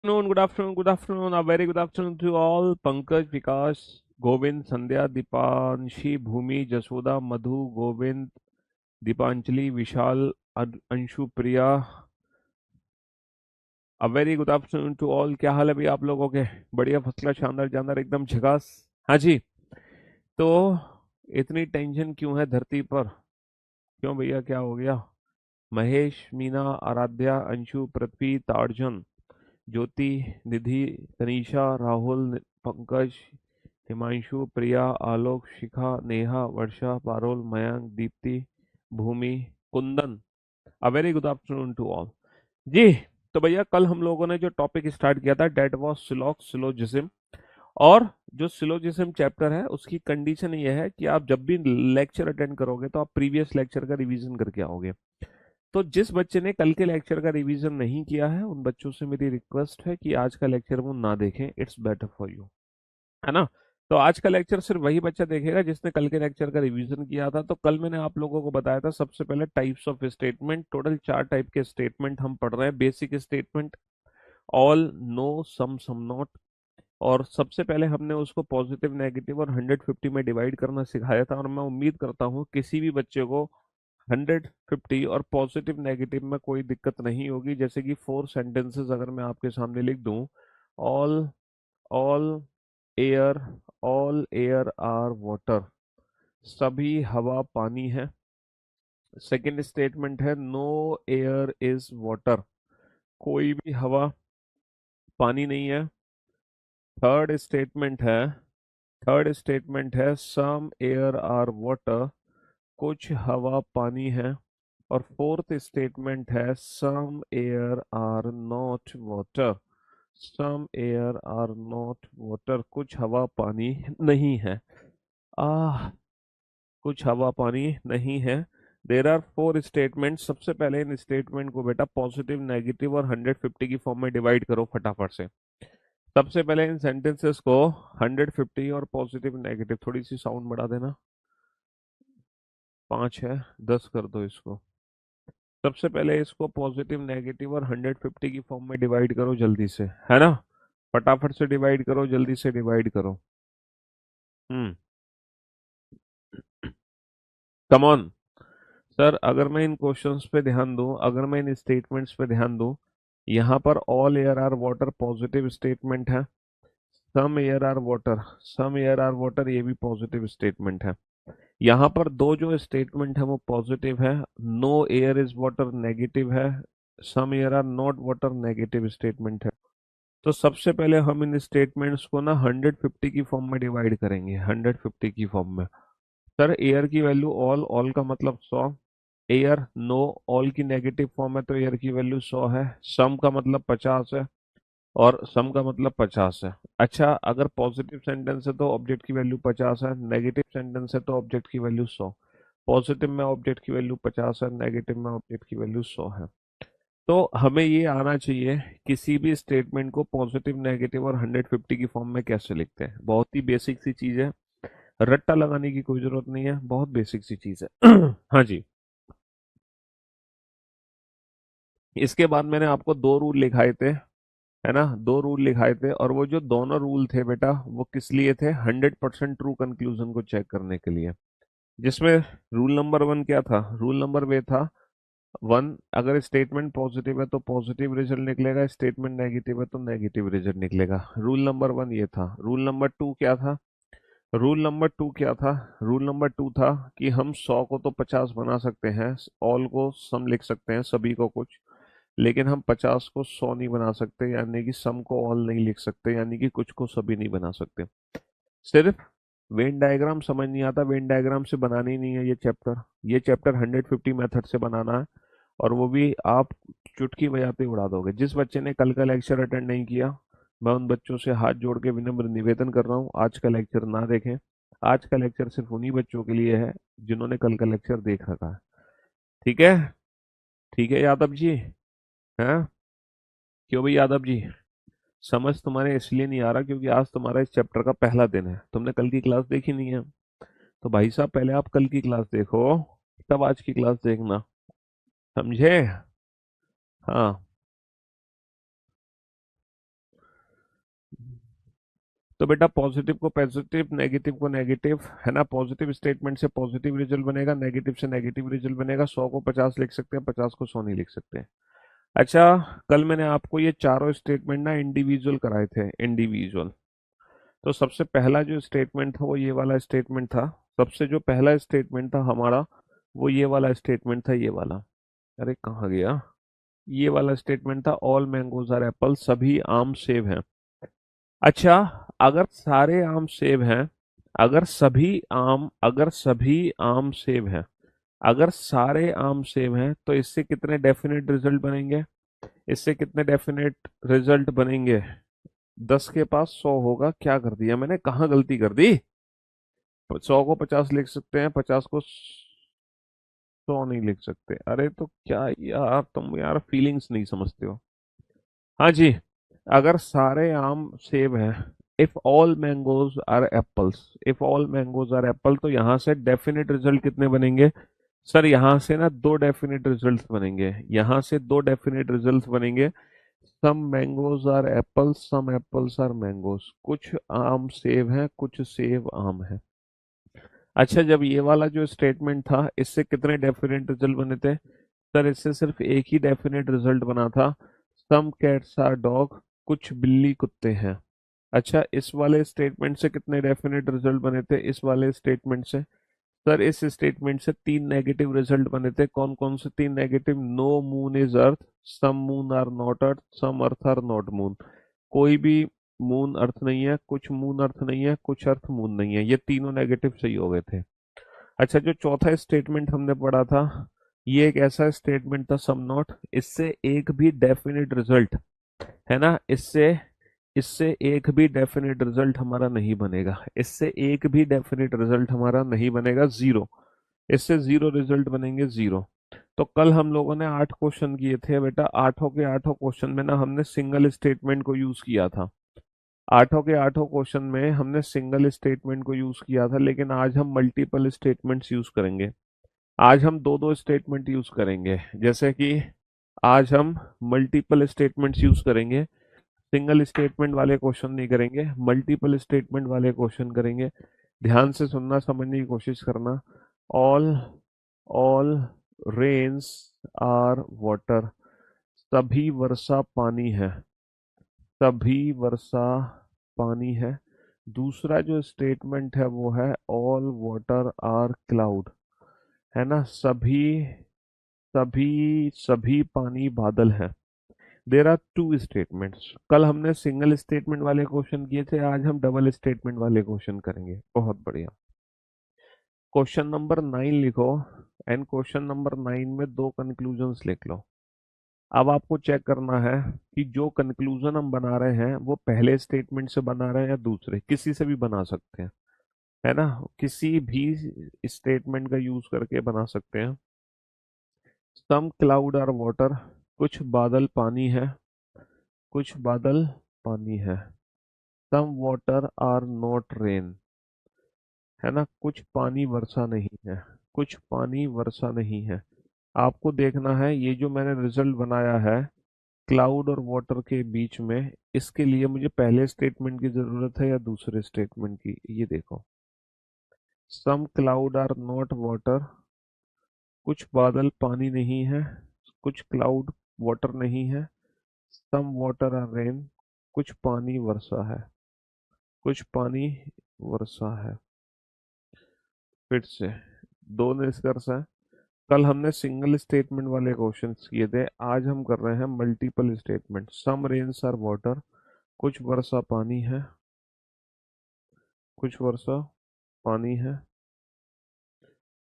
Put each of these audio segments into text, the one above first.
Good afternoon. A very good afternoon to all. Pankaj, Vikas, Govind, Sandhya, Dipanshi, Bhumi, Jasoda, Madhu, Govind, Dipanjali, Vishal, Anshu, Priya. A very good afternoon to all. क्या हाल है भैया आप लोगों के? बढ़िया, first class, शानदार जानदार, एकदम झकास। हाँ जी। तो इतनी टेंशन क्यों है धरती पर? क्यों भैया, क्या हो गया? Mahesh, Meena, Aaradhya, Anshu, Prithvi, Tarzan, Jyoti, Nidhi, Tanisha, Rahul, Pankaj, Himanshu, Priya, Alok, Shikha, Neha, Varsha, Parul, Mayank, Deepti, Bhoomi, Kundan. A very good afternoon to all जी। तो भैया कल हम लोगों ने जो टॉपिक स्टार्ट किया था डेट वाज सिलोजिज्म। और जो सिलोजिज्म चैप्टर है उसकी कंडीशन ये है कि आप जब भी लेक्चर अटेंड करोगे तो आप प्रीवियस लेक्चर का रिवीजन करके आओगे। तो जिस बच्चे ने कल के लेक्चर का रिवीजन नहीं किया है उन बच्चों से मेरी रिक्वेस्ट है कि आज का लेक्चर वो ना देखें, इट्स बेटर फॉर यू, है ना। तो आज का लेक्चर सिर्फ वही बच्चा देखेगा जिसने कल के लेक्चर का रिवीजन किया था। तो कल मैंने आप लोगों को बताया था सबसे पहले types of statement, total 4 type के स्टेटमेंट हम पढ़ रहे हैं। Basic statement, all, no, some not. और सबसे पहले हमने उसको पॉजिटिव, नेगेटिव और 150 में डिवाइड करना सिखाया था। और मैं उम्मीद करता हूँ किसी भी बच्चे को 150 और पॉजिटिव नेगेटिव में कोई दिक्कत नहीं होगी। जैसे कि 4 सेंटेंसेस अगर मैं आपके सामने लिख दूं, all all air all air are water, सभी हवा पानी है। सेकंड स्टेटमेंट है नो एयर इज वाटर, कोई भी हवा पानी नहीं है। थर्ड स्टेटमेंट है थर्ड स्टेटमेंट है सम एयर आर वाटर, कुछ हवा पानी है। और फोर्थ स्टेटमेंट है some air are not water, some air are not water, कुछ हवा पानी नहीं है। आह, कुछ हवा पानी नहीं है। There are 4 statement. सबसे पहले इन स्टेटमेंट को बेटा पॉजिटिव, नेगेटिव और 150 की फॉर्म में डिवाइड करो फटाफट से। सबसे पहले इन सेंटेंसेस को 150 और पॉजिटिव, नेगेटिव, थोड़ी सी साउंड बढ़ा देना, 5 है, 10 कर दो इसको। सबसे पहले इसको पॉजिटिव, नेगेटिव और 150 की फॉर्म में डिवाइड करो जल्दी से, है ना। फटाफट से डिवाइड करो, जल्दी से डिवाइड करो। हम्म, कम ऑन सर। अगर मैं इन क्वेश्चंस पे ध्यान दूं, अगर मैं इन स्टेटमेंट्स पे ध्यान दूं, यहाँ पर all air are water positive statement है। सम एयर आर वाटर ये भी पॉजिटिव स्टेटमेंट है। यहाँ पर दो जो स्टेटमेंट है वो पॉजिटिव है। No air is water negative है, some air are not water negative statement है। तो सबसे पहले हम इन स्टेटमेंट्स को ना 150 की फॉर्म में डिवाइड करेंगे, 150 की फॉर्म में। सर एयर की वैल्यू ऑल, ऑल का मतलब 100, एयर नो, ऑल की नेगेटिव फॉर्म है तो एयर की वैल्यू 100 है। सम का मतलब 50 है और सम का मतलब 50 है। अच्छा, अगर पॉजिटिव सेंटेंस है तो ऑब्जेक्ट की वैल्यू 50 है, नेगेटिव सेंटेंस है तो ऑब्जेक्ट की वैल्यू 100। पॉजिटिव में ऑब्जेक्ट की वैल्यू 50 है, नेगेटिव में ऑब्जेक्ट की वैल्यू 100 है। तो हमें ये आना चाहिए किसी भी स्टेटमेंट को पॉजिटिव, नेगेटिव और 150 की फॉर्म में कैसे लिखते हैं। बहुत ही बेसिक सी चीज है, रट्टा लगाने की कोई जरूरत नहीं है, बहुत बेसिक सी चीज है। हाँ जी। इसके बाद मैंने आपको 2 रूल लिखाए थे, है ना, 2 रूल लिखाए थे। और वो जो दोनों रूल थे बेटा वो किस लिए थे? 100% ट्रू कंक्लूजन को चेक करने के लिए। जिसमें रूल नंबर 1 क्या था? रूल नंबर वे था 1, अगर स्टेटमेंट पॉजिटिव है तो पॉजिटिव रिजल्ट निकलेगा, स्टेटमेंट नेगेटिव है तो नेगेटिव रिजल्ट निकलेगा। रूल नंबर 1 ये था। रूल नंबर 2 क्या था? रूल नंबर 2 क्या था? रूल नंबर 2 था कि हम 100 को तो 50 बना सकते हैं, ऑल को सम लिख सकते हैं, सभी को कुछ, लेकिन हम 50 को 100 नहीं बना सकते, यानी कि सम को ऑल नहीं लिख सकते, यानी कि कुछ को सभी नहीं बना सकते। सिर्फ वेन डायग्राम समझ नहीं आता, वेन डायग्राम से बनानी नहीं है ये चैप्टर 150 मेथड से बनाना है। और वो भी आप चुटकी बजाते ही उड़ा दोगे। जिस बच्चे ने कल का लेक्चर अटेंड नहीं किया, मैं उन बच्चों से हाथ जोड़ के विनम्र निवेदन कर रहा हूँ आज का लेक्चर ना देखें। आज का लेक्चर सिर्फ उन्हीं बच्चों के लिए है जिन्होंने कल का लेक्चर देख रखा है। ठीक है? ठीक है यादव जी? हैं? क्यों भाई यादव जी? समझ तुम्हारे इसलिए नहीं आ रहा क्योंकि आज तुम्हारा इस चैप्टर का पहला दिन है, तुमने कल की क्लास देखी नहीं है। तो भाई साहब पहले आप कल की क्लास देखो, तब आज की क्लास देखना, समझे? हाँ। तो बेटा पॉजिटिव को पॉजिटिव, नेगेटिव को नेगेटिव, है ना। पॉजिटिव स्टेटमेंट से पॉजिटिव रिजल्ट बनेगा, नेगेटिव से नेगेटिव रिजल्ट बनेगा। 100 को 50 लिख सकते हैं, 50 को 100 नहीं लिख सकते। अच्छा, कल मैंने आपको ये चारों स्टेटमेंट ना इंडिविजुअल कराए थे, इंडिविजुअल। तो सबसे पहला जो स्टेटमेंट था वो ये वाला स्टेटमेंट था। सबसे जो पहला स्टेटमेंट था हमारा, वो ये वाला स्टेटमेंट था, ये वाला। अरे कहाँ गया, ये वाला स्टेटमेंट था, ऑल मैंगोज आर एप्पल, सभी आम सेब हैं। अच्छा, अगर सारे आम सेब हैं, अगर सभी आम सेब हैं, अगर सारे आम सेब हैं, तो इससे कितने डेफिनेट रिजल्ट बनेंगे? इससे कितने डेफिनेट रिजल्ट बनेंगे? 10 के पास 100 होगा। क्या कर दिया मैंने, कहाँ गलती कर दी? 100 को 50 लिख सकते हैं, 50 को 100 नहीं लिख सकते। अरे तो क्या यार, तुम यार फीलिंग्स नहीं समझते हो। हाँ जी, अगर सारे आम सेब हैं, if all mangoes are apples, if all mangoes are apple, तो यहाँ से डेफिनेट रिजल्ट कितने बनेंगे? सर यहाँ से ना दो डेफिनेट रिजल्ट्स बनेंगे, यहाँ से दो डेफिनेट रिजल्ट्स बनेंगे। Some mangoes are apples, some apples are mangoes, कुछ आम सेब हैं, कुछ सेब आम है। अच्छा, जब ये वाला जो स्टेटमेंट था, इससे कितने डेफिनेट रिजल्ट बने थे? सर इससे सिर्फ एक ही डेफिनेट रिजल्ट बना था, सम कैट्स आर डॉग, कुछ बिल्ली कुत्ते हैं। अच्छा, इस वाले स्टेटमेंट से कितने डेफिनेट रिजल्ट बने थे? इस वाले स्टेटमेंट से, सर इस स्टेटमेंट से तीन नेगेटिव रिजल्ट बने थे। कौन कौन से तीन negative? No moon is earth, some moon are not earth, some earth are not moon. कोई भी मून अर्थ नहीं है, कुछ मून अर्थ नहीं है, कुछ अर्थ मून नहीं है। ये तीनों नेगेटिव सही हो गए थे। अच्छा, जो चौथा स्टेटमेंट हमने पढ़ा था, ये एक ऐसा स्टेटमेंट था, सम नॉट। इससे एक भी डेफिनेट रिजल्ट, है ना, इससे इससे एक भी डेफिनेट रिजल्ट हमारा नहीं बनेगा, इससे एक भी डेफिनेट रिजल्ट हमारा नहीं बनेगा, जीरो। इससे जीरो रिजल्ट बनेंगे, जीरो। तो कल हम लोगों ने 8 क्वेश्चन किए थे बेटा, आठों के आठों क्वेश्चन में ना हमने सिंगल स्टेटमेंट को यूज किया था। आठों के आठों क्वेश्चन में हमने सिंगल स्टेटमेंट को यूज किया था, लेकिन आज हम मल्टीपल स्टेटमेंट्स यूज करेंगे। आज हम दो दो स्टेटमेंट यूज करेंगे, जैसे कि आज हम मल्टीपल स्टेटमेंट्स यूज करेंगे। सिंगल स्टेटमेंट वाले क्वेश्चन नहीं करेंगे, मल्टीपल स्टेटमेंट वाले क्वेश्चन करेंगे। ध्यान से सुनना, समझने की कोशिश करना। All all rains are water, सभी वर्षा पानी है, सभी वर्षा पानी है। दूसरा जो स्टेटमेंट है वो है ऑल वाटर आर क्लाउड, है ना, सभी सभी सभी पानी बादल है। There are two statements. कल हमने सिंगल स्टेटमेंट वाले क्वेश्चन किए थे, आज हम डबल स्टेटमेंट वाले क्वेश्चन करेंगे। बहुत बढ़िया। क्वेश्चन नंबर 9 लिखो, एंड क्वेश्चन नंबर 9 में दो कंक्लूजन्स लिख लो। अब आपको चेक करना है कि जो कंक्लूजन हम बना रहे हैं वो पहले स्टेटमेंट से बना रहे हैं या दूसरे, किसी से भी बना सकते हैं, है ना, किसी भी स्टेटमेंट का यूज करके बना सकते हैं। सम क्लाउड आर वाटर, कुछ बादल पानी है, कुछ बादल पानी है। Some water are not rain, है ना, कुछ पानी वर्षा नहीं है, कुछ पानी वर्षा नहीं है। आपको देखना है ये जो मैंने रिजल्ट बनाया है क्लाउड और वाटर के बीच में, इसके लिए मुझे पहले स्टेटमेंट की जरूरत है या दूसरे स्टेटमेंट की? ये देखो, सम क्लाउड आर नॉट वाटर, कुछ बादल पानी नहीं है, कुछ क्लाउड वाटर नहीं है, सम वाटर आर रेन, कुछ पानी वर्षा है, कुछ पानी वर्षा है। फिर से दो निष्कर्ष है। कल हमने सिंगल स्टेटमेंट वाले क्वेश्चंस किए थे, आज हम कर रहे हैं multiple statement. Some rains are water, कुछ वर्षा पानी है, कुछ वर्षा पानी है।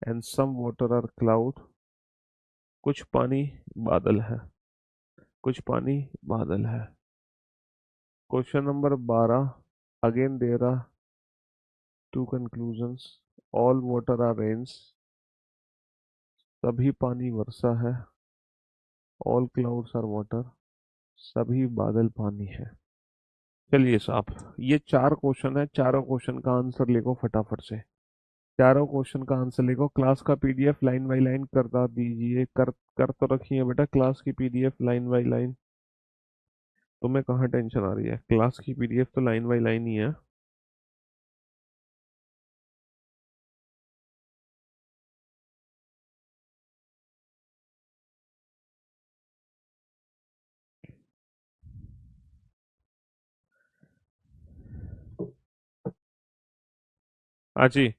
And some water are cloud, कुछ पानी बादल है, कुछ पानी बादल है। Question number 12, again there are two conclusions. All water are rains, सभी पानी वर्षा है। ऑल क्लाउड्स आर वाटर, सभी बादल पानी है। चलिए साहब, ये चार क्वेश्चन है, चारों क्वेश्चन का आंसर लिखो फटाफट से। चारों क्वेश्चन का आंसर लिखो। क्लास का पीडीएफ लाइन बाय लाइन करता दीजिए, कर तो रखिए बेटा क्लास की पीडीएफ लाइन बाय लाइन। तुम्हें कहाँ टेंशन आ रही है, क्लास की पीडीएफ तो लाइन बाय लाइन ही है। हाँ जी।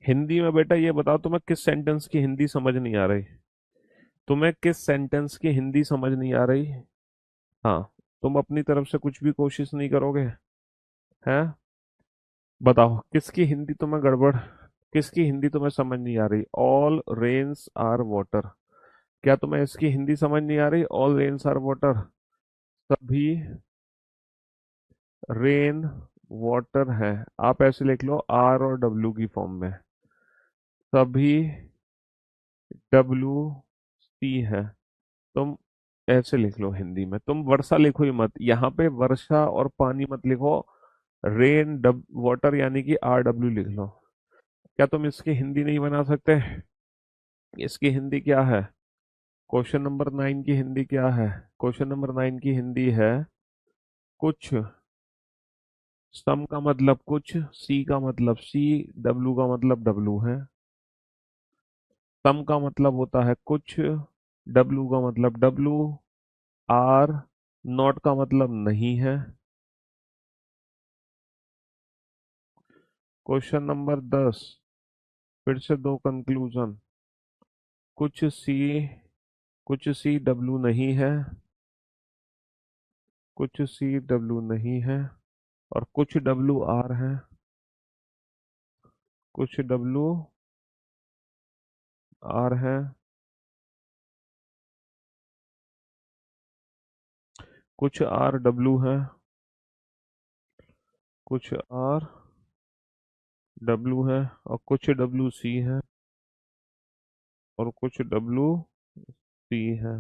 हिंदी में बेटा ये बताओ, तुम्हें किस सेंटेंस की हिंदी समझ नहीं आ रही? तुम्हें किस सेंटेंस की हिंदी समझ नहीं आ रही? हाँ। तुम अपनी तरफ से कुछ भी कोशिश नहीं करोगे? हैं? बताओ किसकी हिंदी तुम्हें गड़बड़, किसकी हिंदी तुम्हें समझ नहीं आ रही? All rains are water. क्या तुम्हें इसकी हिंदी समझ नहीं आ रही? All rains are water. सभी रेन वाटर है। आप ऐसे लिख लो, आर और डब्ल्यू की फॉर्म में। सभी डब्ल्यू सी है। तुम ऐसे लिख लो हिंदी में, तुम वर्षा लिखो ही मत यहाँ पे, वर्षा और पानी मत लिखो। रेन डब वाटर यानी कि आर डब्ल्यू लिख लो। क्या तुम इसकी हिंदी नहीं बना सकते? इसकी हिंदी क्या है? क्वेश्चन नंबर 9 की हिंदी क्या है? क्वेश्चन नंबर 9 की हिंदी है कुछ। सम का मतलब कुछ, सी का मतलब सी, डब्लू का मतलब डब्लू है। सम का मतलब होता है कुछ, डब्लू का मतलब डब्लू, आर नॉट का मतलब नहीं है। क्वेश्चन नंबर 10, फिर से दो कंक्लूजन। कुछ सी, कुछ सी डब्लू नहीं है, कुछ सी डब्लू नहीं है, और कुछ डब्लू आर है, कुछ डब्लू आर है, कुछ आर डब्लू है, कुछ आर डब्लू है, और कुछ डब्लू सी है, और कुछ डब्लू सी है।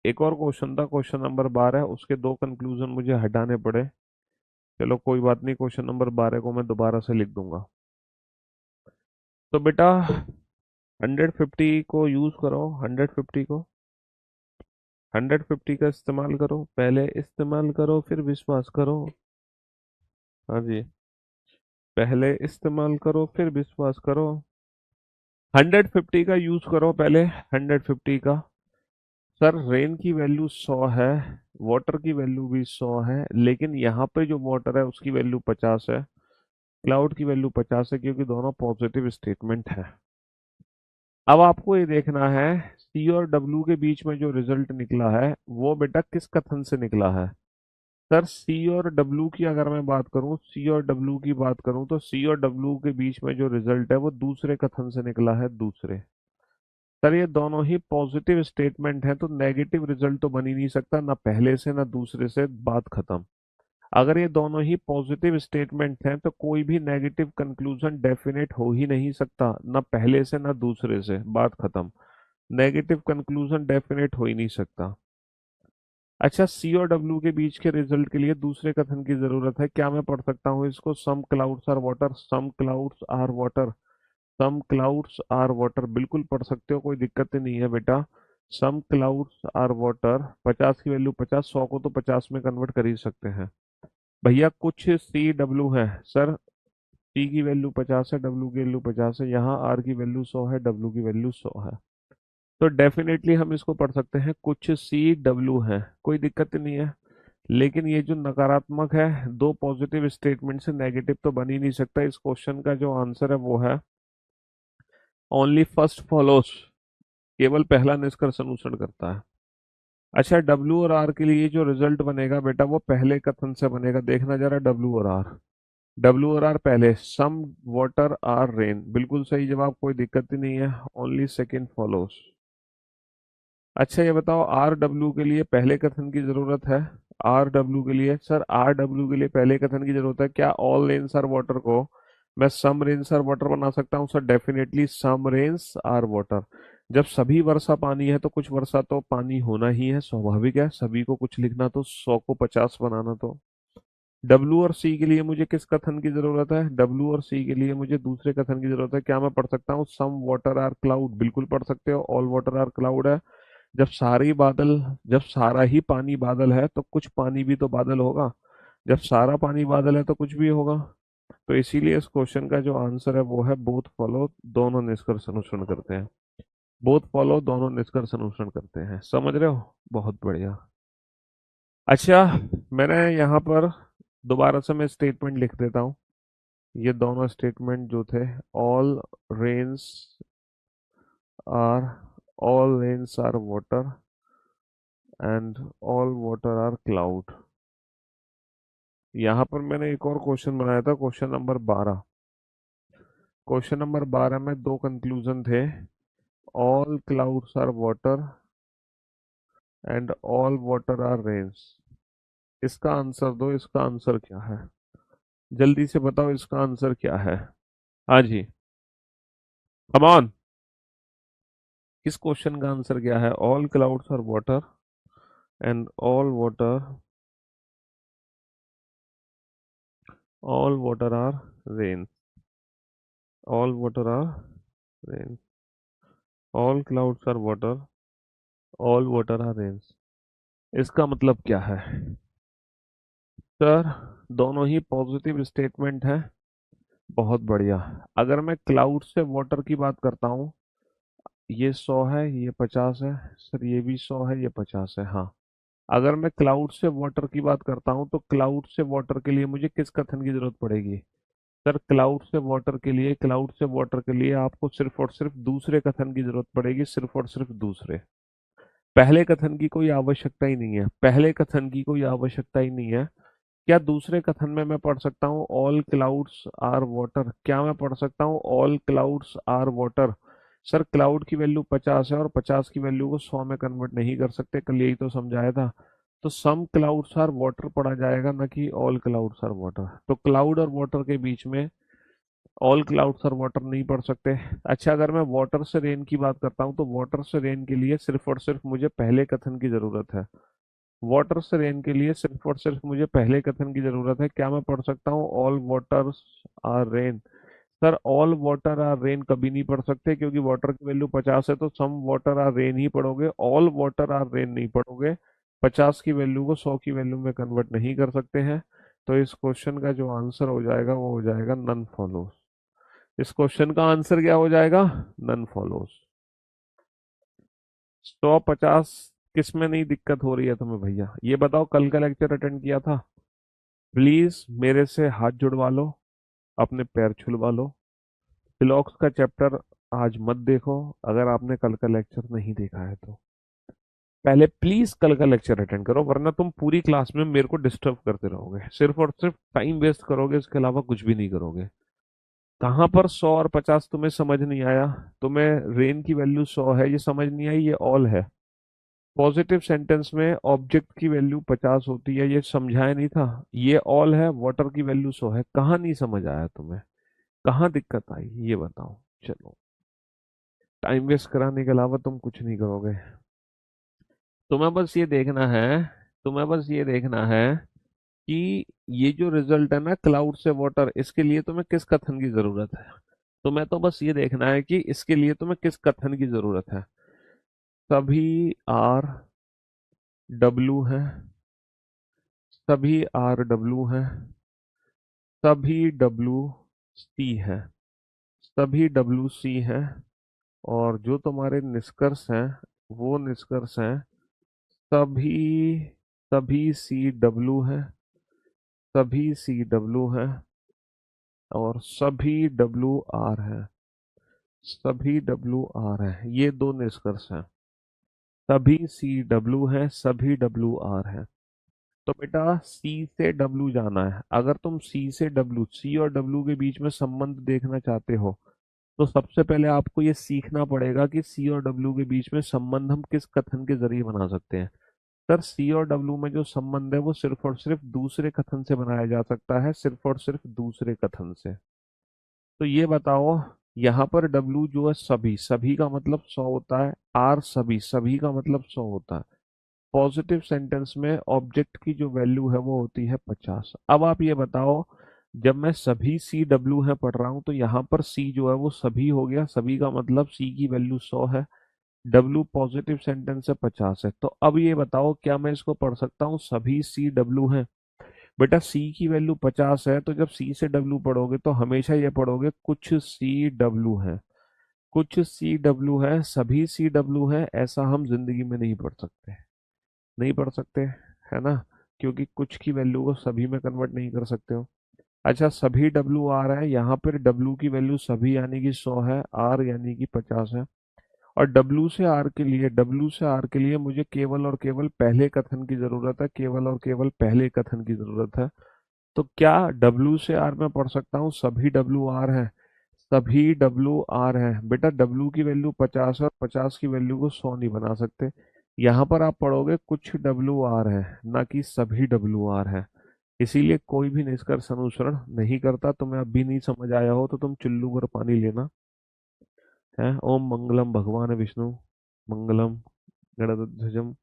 एक और क्वेश्चन था, क्वेश्चन नंबर 12, उसके दो कंक्लूजन मुझे हटाने पड़े। चलो कोई बात नहीं, क्वेश्चन नंबर 12 को मैं दोबारा से लिख दूंगा। तो बेटा 150 को यूज करो, 150 को, 150 का इस्तेमाल करो, पहले इस्तेमाल करो फिर विश्वास करो। हाँ जी। पहले इस्तेमाल करो फिर विश्वास करो। 150 का यूज करो पहले, 150 का। सर रेन की वैल्यू 100 है, वाटर की वैल्यू भी 100 है, लेकिन यहाँ पे जो वाटर है उसकी वैल्यू 50 है, क्लाउड की वैल्यू 50 है, क्योंकि दोनों पॉजिटिव स्टेटमेंट है। अब आपको ये देखना है सी और डब्ल्यू के बीच में जो रिजल्ट निकला है वो बेटा किस कथन से निकला है। सर सी और डब्ल्यू की अगर मैं बात करूं, सी और डब्ल्यू की बात करूं, तो सी और डब्ल्यू के बीच में जो रिजल्ट है वो दूसरे कथन से निकला है, दूसरे। सर ये दोनों ही पॉजिटिव स्टेटमेंट है, तो नेगेटिव रिजल्ट तो बन ही नहीं सकता, ना पहले से ना दूसरे से, बात खत्म। अगर ये दोनों ही पॉजिटिव स्टेटमेंट हैं तो कोई भी नेगेटिव कंक्लूजन डेफिनेट हो ही नहीं सकता, ना पहले से ना दूसरे से, बात खत्म। नेगेटिव कंक्लूजन डेफिनेट हो ही नहीं सकता। अच्छा, सी और डब्ल्यू के बीच के रिजल्ट के लिए दूसरे कथन की जरूरत है, क्या मैं पढ़ सकता हूँ इसको? Some clouds are water, some clouds are water, some clouds are water, बिल्कुल पढ़ सकते हो, कोई दिक्कत ही नहीं है बेटा। सम क्लाउड्स आर वाटर, 50 की वैल्यू 50, 100 को तो 50 में कन्वर्ट कर ही सकते हैं। भैया कुछ सी डब्ल्यू है। सर सी की वैल्यू 50 है, डब्ल्यू की वैल्यू 50 है, यहाँ आर की वैल्यू 100 है, डब्ल्यू की वैल्यू 100 है। तो डेफिनेटली हम इसको पढ़ सकते हैं कुछ सी डब्ल्यू है, कोई दिक्कत नहीं है। लेकिन ये जो नकारात्मक है, दो पॉजिटिव स्टेटमेंट से नेगेटिव तो बन ही नहीं सकता। इस क्वेश्चन का जो आंसर है वो है ओनली फर्स्ट फॉलोस, केवल पहला निष्कर्ष अनुसरण करता है। अच्छा, डब्ल्यू और आर के लिए जो रिजल्ट बनेगा बेटा वो पहले कथन से बनेगा, देखना जरा डब्ल्यू और आर। डब्ल्यू और आर पहले, सम वाटर आर रेन, बिल्कुल सही जवाब, कोई दिक्कत ही नहीं है, ओनली सेकेंड फॉलोस। अच्छा ये बताओ, आर डब्ल्यू के लिए पहले कथन की जरूरत है? आर डब्ल्यू के लिए, सर आर डब्ल्यू के लिए पहले कथन की जरूरत है क्या? ऑल रेन्स आर वाटर को मैं सम रेन्स आर वाटर बना सकता हूँ? Sir definitely some rains are water. जब सभी वर्षा पानी है तो कुछ वर्षा तो पानी होना ही है, स्वाभाविक है, सभी को कुछ लिखना तो 100 को 50 बनाना तो। डब्ल्यू और सी के लिए मुझे किस कथन की जरूरत है? डब्ल्यू और सी के लिए मुझे दूसरे कथन की जरूरत है, क्या मैं पढ़ सकता हूँ सम वाटर आर क्लाउड? बिल्कुल पढ़ सकते हो, ऑल वाटर आर क्लाउड है। जब सारी बादल, जब सारा ही पानी बादल है तो कुछ पानी भी तो बादल होगा, जब सारा पानी बादल है तो कुछ भी होगा। तो इसीलिए इस क्वेश्चन का जो आंसर है वो है बोथ फॉलो, दोनों निष्कर्ष अनुसरण करते हैं। बोथ फॉलो, दोनों निष्कर्ष अनुसरण करते हैं, समझ रहे हो? बहुत बढ़िया। अच्छा, मैंने यहाँ पर दोबारा से मैं स्टेटमेंट लिख देता हूँ। ये दोनों स्टेटमेंट जो थे, all rains are all rains are water and all water are cloud. यहाँ पर मैंने एक और क्वेश्चन बनाया था, क्वेश्चन नंबर 12। क्वेश्चन नंबर 12 में दो कंक्लूजन थे, all clouds are water and all water are rains. इसका आंसर दो, इसका आंसर क्या है? जल्दी से बताओ इसका आंसर क्या है। हाँ जी, कम ऑन। इस क्वेश्चन का आंसर क्या है? All clouds are water and all water are rain. All water are rain. All clouds are water, all water are rains. इसका मतलब क्या है? सर, दोनों ही पॉजिटिव स्टेटमेंट है। बहुत बढ़िया। अगर मैं क्लाउड से वाटर की बात करता हूँ, ये 100 है, ये 50 है। सर ये भी 100 है, ये 50 है। हाँ, अगर मैं क्लाउड से वाटर की बात करता हूँ तो क्लाउड से वाटर के लिए मुझे किस कथन की जरूरत पड़ेगी? सर क्लाउड से वाटर के लिए आपको सिर्फ और सिर्फ दूसरे कथन की जरूरत पड़ेगी, सिर्फ और सिर्फ दूसरे। पहले कथन की कोई आवश्यकता ही नहीं है, पहले कथन की कोई आवश्यकता ही नहीं है। क्या दूसरे कथन में मैं पढ़ सकता हूँ ऑल क्लाउड्स आर वाटर? क्या मैं पढ़ सकता हूँ all clouds are water? Sir cloud की वैल्यू 50 है और 50 की वैल्यू को 100 में कन्वर्ट नहीं कर सकते, कल यही तो समझाया था। तो सम क्लाउड्स आर वाटर पढ़ा जाएगा, ना कि ऑल क्लाउड्स आर वाटर। तो क्लाउड और वाटर के बीच में ऑल क्लाउड्स और वाटर नहीं पढ़ सकते। अच्छा, अगर मैं वाटर से रेन की बात करता हूँ तो वाटर से रेन के लिए सिर्फ और सिर्फ मुझे पहले कथन की जरूरत है। वाटर से रेन के लिए सिर्फ और सिर्फ मुझे पहले कथन की जरूरत है। क्या मैं पढ़ सकता हूँ all waters are rain? Sir all water are rain कभी नहीं पढ़ सकते, क्योंकि वाटर की वैल्यू 50 है तो सम वाटर आर रेन ही पढ़ोगे, ऑल वाटर आर रेन नहीं पढ़ोगे। 50 की वैल्यू को 100 की वैल्यू में कन्वर्ट नहीं कर सकते हैं। तो इस क्वेश्चन का जो आंसर हो जाएगा वो हो जाएगा नन फॉलोस। इस क्वेश्चन का आंसर क्या हो जाएगा? None follows. 150 किस में नहीं दिक्कत हो रही है तुम्हें भैया? ये बताओ, कल का लेक्चर अटेंड किया था? प्लीज मेरे से हाथ जुड़वा लो, अपने पैर छुलवा लो। फिलॉक्स का चैप्टर आज मत देखो, अगर आपने कल का लेक्चर नहीं देखा है तो। पहले प्लीज कल का लेक्चर अटेंड करो, वरना तुम पूरी क्लास में मेरे को डिस्टर्ब करते रहोगे, सिर्फ और सिर्फ टाइम वेस्ट करोगे, इसके अलावा कुछ भी नहीं करोगे। कहाँ पर 100 और 50 तुम्हें समझ नहीं आया? तुम्हें रेन की वैल्यू 100 है, ये समझ नहीं आई, ये ऑल है। पॉजिटिव सेंटेंस में ऑब्जेक्ट की वैल्यू 50 होती है, ये समझाया नहीं था? ये ऑल है, वाटर की वैल्यू 100 है। कहाँ नहीं समझ आया तुम्हें? कहाँ दिक्कत आई ये बताओ। चलो, टाइम वेस्ट कराने के अलावा तुम कुछ नहीं करोगे। तुम्हें बस ये देखना है, तुम्हें बस ये देखना है कि ये जो रिजल्ट है ना क्लाउड से वाटर, इसके लिए तुम्हें किस कथन की जरूरत है। तुम्हें तो बस ये देखना है कि इसके लिए तुम्हें किस कथन की जरूरत है। सभी आर डब्लू है, सभी आर डब्लू है, सभी डब्लू सी है, सभी डब्लू सी है। और जो तुम्हारे निष्कर्ष हैं वो निष्कर्ष हैं सभी, सभी सी डब्लू है, सभी सी डब्लू है, और सभी डब्लू आर है, सभी डब्लू आर है। ये दो निष्कर्ष हैं। सभी सी डब्लू है, सभी डब्लू आर है। तो बेटा सी से डब्लू जाना है। अगर तुम सी से डब्लू, सी और डब्लू के बीच में संबंध देखना चाहते हो तो सबसे पहले आपको ये सीखना पड़ेगा कि सी और डब्लू के बीच में संबंध हम किस कथन के जरिए बना सकते हैं। सर सी और डब्लू में जो संबंध है वो सिर्फ और सिर्फ दूसरे कथन से बनाया जा सकता है, सिर्फ और सिर्फ दूसरे कथन से। तो ये बताओ, यहाँ पर डब्लू जो है सभी, सभी का मतलब 100 होता है। आर सभी, सभी का मतलब 100 होता है। पॉजिटिव सेंटेंस में ऑब्जेक्ट की जो वैल्यू है वो होती है 50। अब आप ये बताओ, जब मैं सभी सी डब्ल्यू है पढ़ रहा हूं तो यहाँ पर सी जो है वो सभी हो गया, सभी का मतलब सी की वैल्यू 100 है। डब्ल्यू पॉजिटिव सेंटेंस है, 50 है। तो अब ये बताओ, क्या मैं इसको पढ़ सकता हूँ सभी सी डब्ल्यू है? बेटा सी की वैल्यू 50 है, तो जब सी से डब्ल्यू पढ़ोगे तो हमेशा ये पढ़ोगे कुछ सी डब्ल्यू है, कुछ सी डब्ल्यू है, सभी सी डब्ल्यू है, ऐसा हम जिंदगी में नहीं पढ़ सकते। नहीं पढ़ सकते, है ना? क्योंकि कुछ की वैल्यू को सभी में कन्वर्ट नहीं कर सकते हो। अच्छा, सभी डब्ल्यू आर है, यहाँ पर डब्ल्यू की वैल्यू सभी यानी कि 100 है, आर यानी कि 50 है। और डब्ल्यू से आर के लिए मुझे केवल और केवल पहले कथन की जरूरत है, केवल और केवल पहले कथन की जरूरत है। तो क्या डब्ल्यू से आर में पढ़ सकता हूँ सभी डब्ल्यू आर है? सभी डब्ल्यू आर है बेटा, डब्ल्यू की वैल्यू 50 है और 50 की वैल्यू को 100 नहीं बना सकते। यहाँ पर आप पढ़ोगे कुछ डब्ल्यू आर है, ना कि सभी डब्ल्यू आर है। इसीलिए कोई भी निष्कर्ष अनुसरण नहीं करता। तुम्हें अभी नहीं समझ आया हो तो तुम चुल्लू भर पानी लेना है। ओम मंगलम भगवान विष्णु, मंगलम गणध्वजम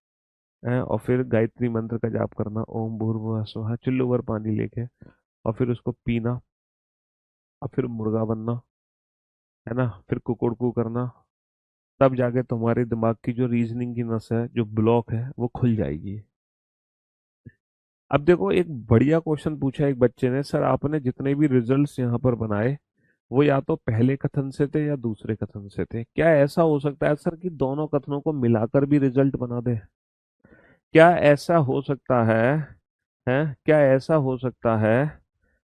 है, और फिर गायत्री मंत्र का जाप करना, ओम भूर्भुवः स्वः, चुल्लू भर पानी लेके, और फिर उसको पीना, और फिर मुर्गा बनना, है ना, फिर कुकुड़कू करना। तब जाके तुम्हारे दिमाग की जो रीजनिंग की नस है, जो ब्लॉक है, वो खुल जाएगी। अब देखो, एक बढ़िया क्वेश्चन पूछा एक बच्चे ने, सर आपने जितने भी रिजल्ट्स यहाँ पर बनाए वो या तो पहले कथन से थे या दूसरे कथन से थे। क्या ऐसा हो सकता है सर कि दोनों कथनों को मिलाकर भी रिजल्ट बना दे? क्या ऐसा हो सकता है? क्या ऐसा हो सकता है?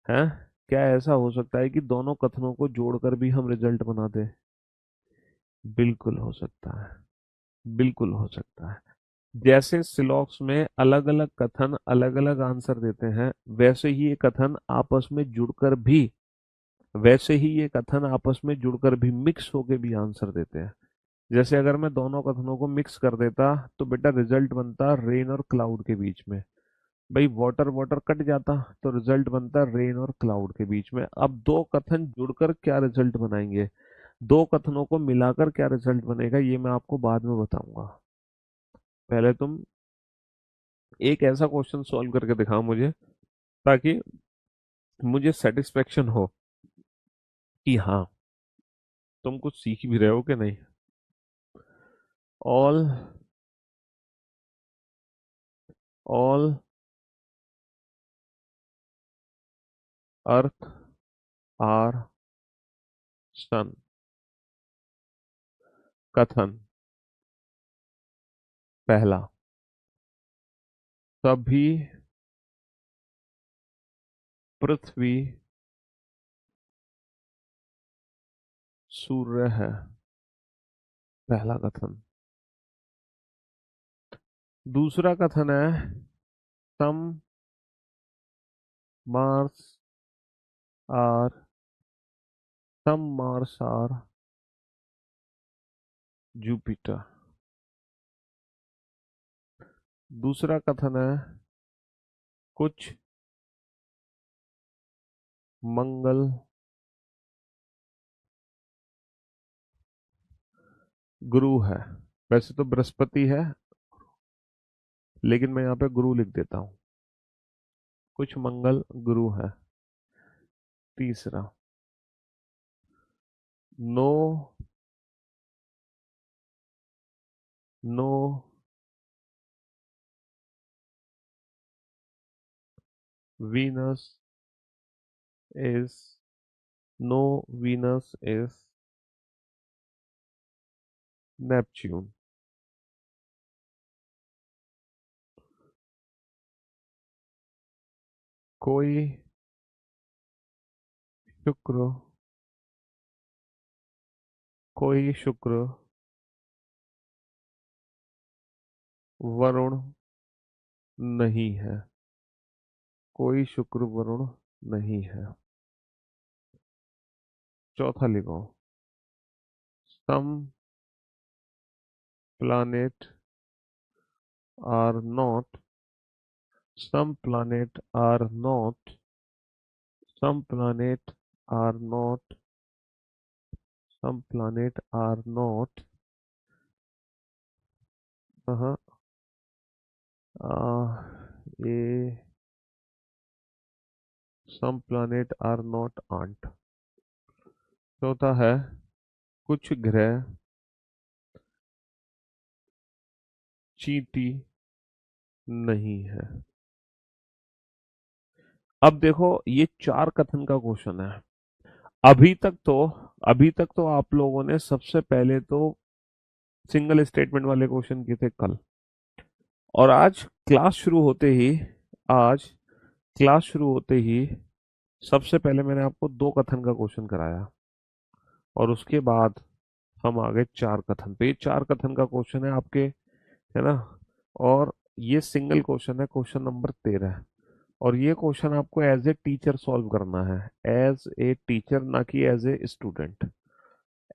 क्या ऐसा हो सकता है कि दोनों कथनों को जोड़कर भी हम रिजल्ट बना दें? बिल्कुल हो सकता है, बिल्कुल हो सकता है। जैसे सिलॉक्स में अलग अलग कथन अलग अलग आंसर देते हैं, वैसे ही ये कथन आपस में जुड़कर भी वैसे ही ये कथन आपस में जुड़कर भी मिक्स होके भी आंसर देते हैं। जैसे अगर मैं दोनों कथनों को मिक्स कर देता तो बेटा रिजल्ट बनता रेन और क्लाउड के बीच में। भाई वाटर वाटर कट जाता तो रिजल्ट बनता रेन और क्लाउड के बीच में। अब दो कथन जुड़कर क्या रिजल्ट बनाएंगे, दो कथनों को मिलाकर क्या रिजल्ट बनेगा, ये मैं आपको बाद में बताऊंगा। पहले तुम एक ऐसा क्वेश्चन सॉल्व करके दिखाओ मुझे, ताकि मुझे सेटिस्फेक्शन हो कि हाँ, तुम कुछ सीख भी रहे हो कि नहीं। ऑल ऑल अर्थ आर सन। कथन पहला, सभी पृथ्वी सूर्य है। पहला कथन। दूसरा कथन है, some Mars are Mars are Jupiter. दूसरा कथन है, कुछ मंगल गुरु है। वैसे तो बृहस्पति है, लेकिन मैं यहाँ पे गुरु लिख देता हूँ। कुछ मंगल गुरु है। तीसरा, no no Venus is no Venus is Neptune. कोई शुक्र कोई शुक्र वरुण नहीं है। कोई शुक्र वरुण नहीं है। चौथा लिखो, some planet are not some planet are not some planet are not some planet are not uh, ये some planet are not aren't। चौथा है, कुछ ग्रह चींटी नहीं है। अब देखो, ये चार कथन का क्वेश्चन है। अभी तक तो अभी तक तो आप लोगों ने सबसे पहले तो सिंगल स्टेटमेंट वाले क्वेश्चन किए थे कल, और आज क्लास शुरू होते ही आज क्लास शुरू होते ही सबसे पहले मैंने आपको दो कथन का क्वेश्चन कराया और उसके बाद हम आ गए चार कथन पे। ये चार कथन का क्वेश्चन है आपके, है ना। और ये सिंगल क्वेश्चन है, क्वेश्चन नंबर 13। और ये क्वेश्चन आपको एज ए टीचर सॉल्व करना है, एज ए टीचर, ना कि as a student.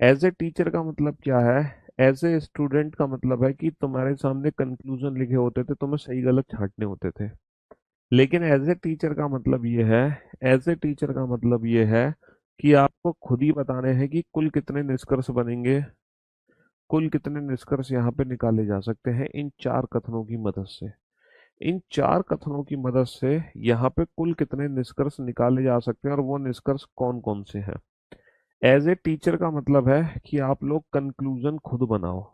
As a teacher का मतलब क्या है? एज ए स्टूडेंट का मतलब है कि तुम्हारे सामने कंक्लूजन लिखे होते थे, तुम्हें सही गलत छांटने होते थे। लेकिन एज ए टीचर का मतलब ये है, एज ए टीचर का मतलब ये है कि आपको खुद ही बताने हैं कि कुल कितने निष्कर्ष बनेंगे, कुल कितने निष्कर्ष यहाँ पे निकाले जा सकते हैं इन चार कथनों की मदद से। इन चार कथनों की मदद से यहाँ पे कुल कितने निष्कर्ष निकाले जा सकते हैं और वो निष्कर्ष कौन कौन से हैं। एज ए टीचर का मतलब है कि आप लोग कंक्लूजन खुद बनाओ।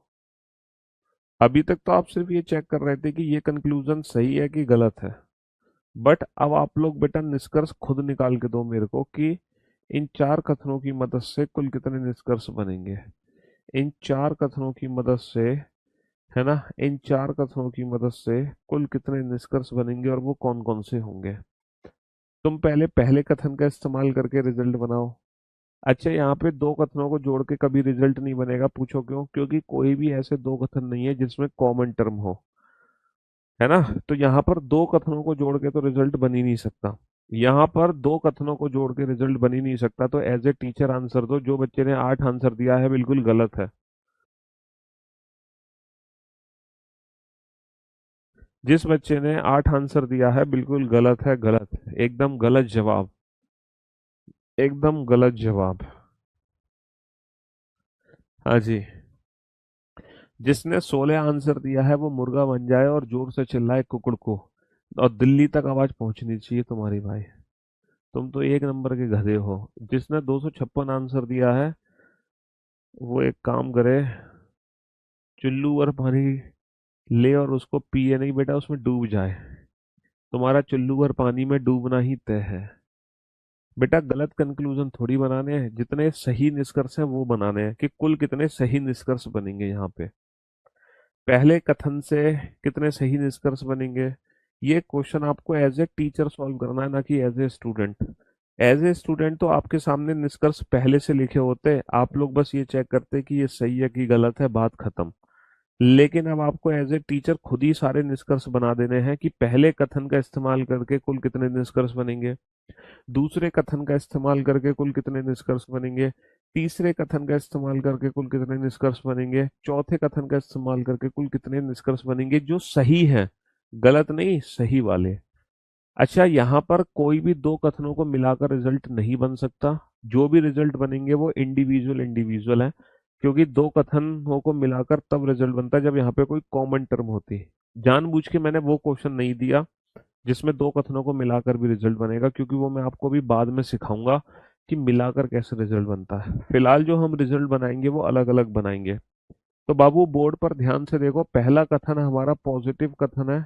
अभी तक तो आप सिर्फ ये चेक कर रहे थे कि ये कंक्लूजन सही है कि गलत है, बट अब आप लोग बेटा निष्कर्ष खुद निकाल के दो मेरे को कि इन चार कथनों की मदद से कुल कितने निष्कर्ष बनेंगे। इन चार कथनों की मदद से, है ना, इन चार कथनों की मदद से कुल कितने निष्कर्ष बनेंगे और वो कौन कौन से होंगे। तुम पहले पहले कथन का इस्तेमाल करके रिजल्ट बनाओ। अच्छा, यहाँ पे दो कथनों को जोड़ के कभी रिजल्ट नहीं बनेगा, पूछो क्यों? क्योंकि कोई भी ऐसे दो कथन नहीं है जिसमें कॉमन टर्म हो, है ना। तो यहाँ पर दो कथनों को जोड़ के तो रिजल्ट बन ही नहीं सकता। यहाँ पर दो कथनों को जोड़ के रिजल्ट बन ही नहीं सकता। तो एज ए टीचर आंसर दो। जो बच्चे ने 8 आंसर दिया है बिल्कुल गलत है। जिस बच्चे ने 8 आंसर दिया है बिल्कुल गलत है, गलत, एकदम गलत जवाब, एकदम गलत जवाब। हाँ जी। जिसने 16 आंसर दिया है वो मुर्गा बन जाए और जोर से चिल्लाए कुकुड़ को, और दिल्ली तक आवाज पहुंचनी चाहिए तुम्हारी भाई। तुम तो एक नंबर के गधे हो। जिसने 256 आंसर दिया है वो एक काम करे, चुल्लू और पानी ले और उसको पिए नहीं बेटा, उसमें डूब जाए। तुम्हारा चुल्लू और पानी में डूबना ही तय है। बेटा गलत कंक्लूजन थोड़ी बनाने हैं, जितने सही निष्कर्ष हैं वो बनाने हैं कि कुल कितने सही निष्कर्ष बनेंगे यहाँ पे। पहले कथन से कितने सही निष्कर्ष बनेंगे, ये क्वेश्चन आपको एज ए टीचर सॉल्व करना है, ना कि as a student. As a student तो आपके सामने निष्कर्ष पहले से लिखे होते, आप लोग बस ये चेक करते कि ये सही है कि गलत है, बात खत्म। लेकिन अब आपको एज ए टीचर खुद ही सारे निष्कर्ष बना देने हैं कि पहले कथन का इस्तेमाल करके कुल कितने निष्कर्ष बनेंगे, दूसरे कथन का इस्तेमाल करके कुल कितने निष्कर्ष बनेंगे, तीसरे कथन का इस्तेमाल करके कुल कितने निष्कर्ष बनेंगे, चौथे कथन का इस्तेमाल करके कुल कितने निष्कर्ष बनेंगे जो सही है, गलत नहीं, सही वाले। अच्छा, यहाँ पर कोई भी दो कथनों को मिलाकर रिजल्ट नहीं बन सकता। जो भी रिजल्ट बनेंगे वो इंडिविजुअल इंडिविजुअल है, क्योंकि दो कथनों को मिलाकर तब रिजल्ट बनता है जब यहाँ पे कोई कॉमन टर्म होती है। जानबूझ के मैंने वो क्वेश्चन नहीं दिया जिसमें दो कथनों को मिलाकर भी रिजल्ट बनेगा, क्योंकि वो मैं आपको भी बाद में सिखाऊंगा कि मिलाकर कैसे रिजल्ट बनता है। फिलहाल जो हम रिजल्ट बनाएंगे वो अलग अलग बनाएंगे। तो बाबू बोर्ड पर ध्यान से देखो, पहला कथन हमारा पॉजिटिव कथन है।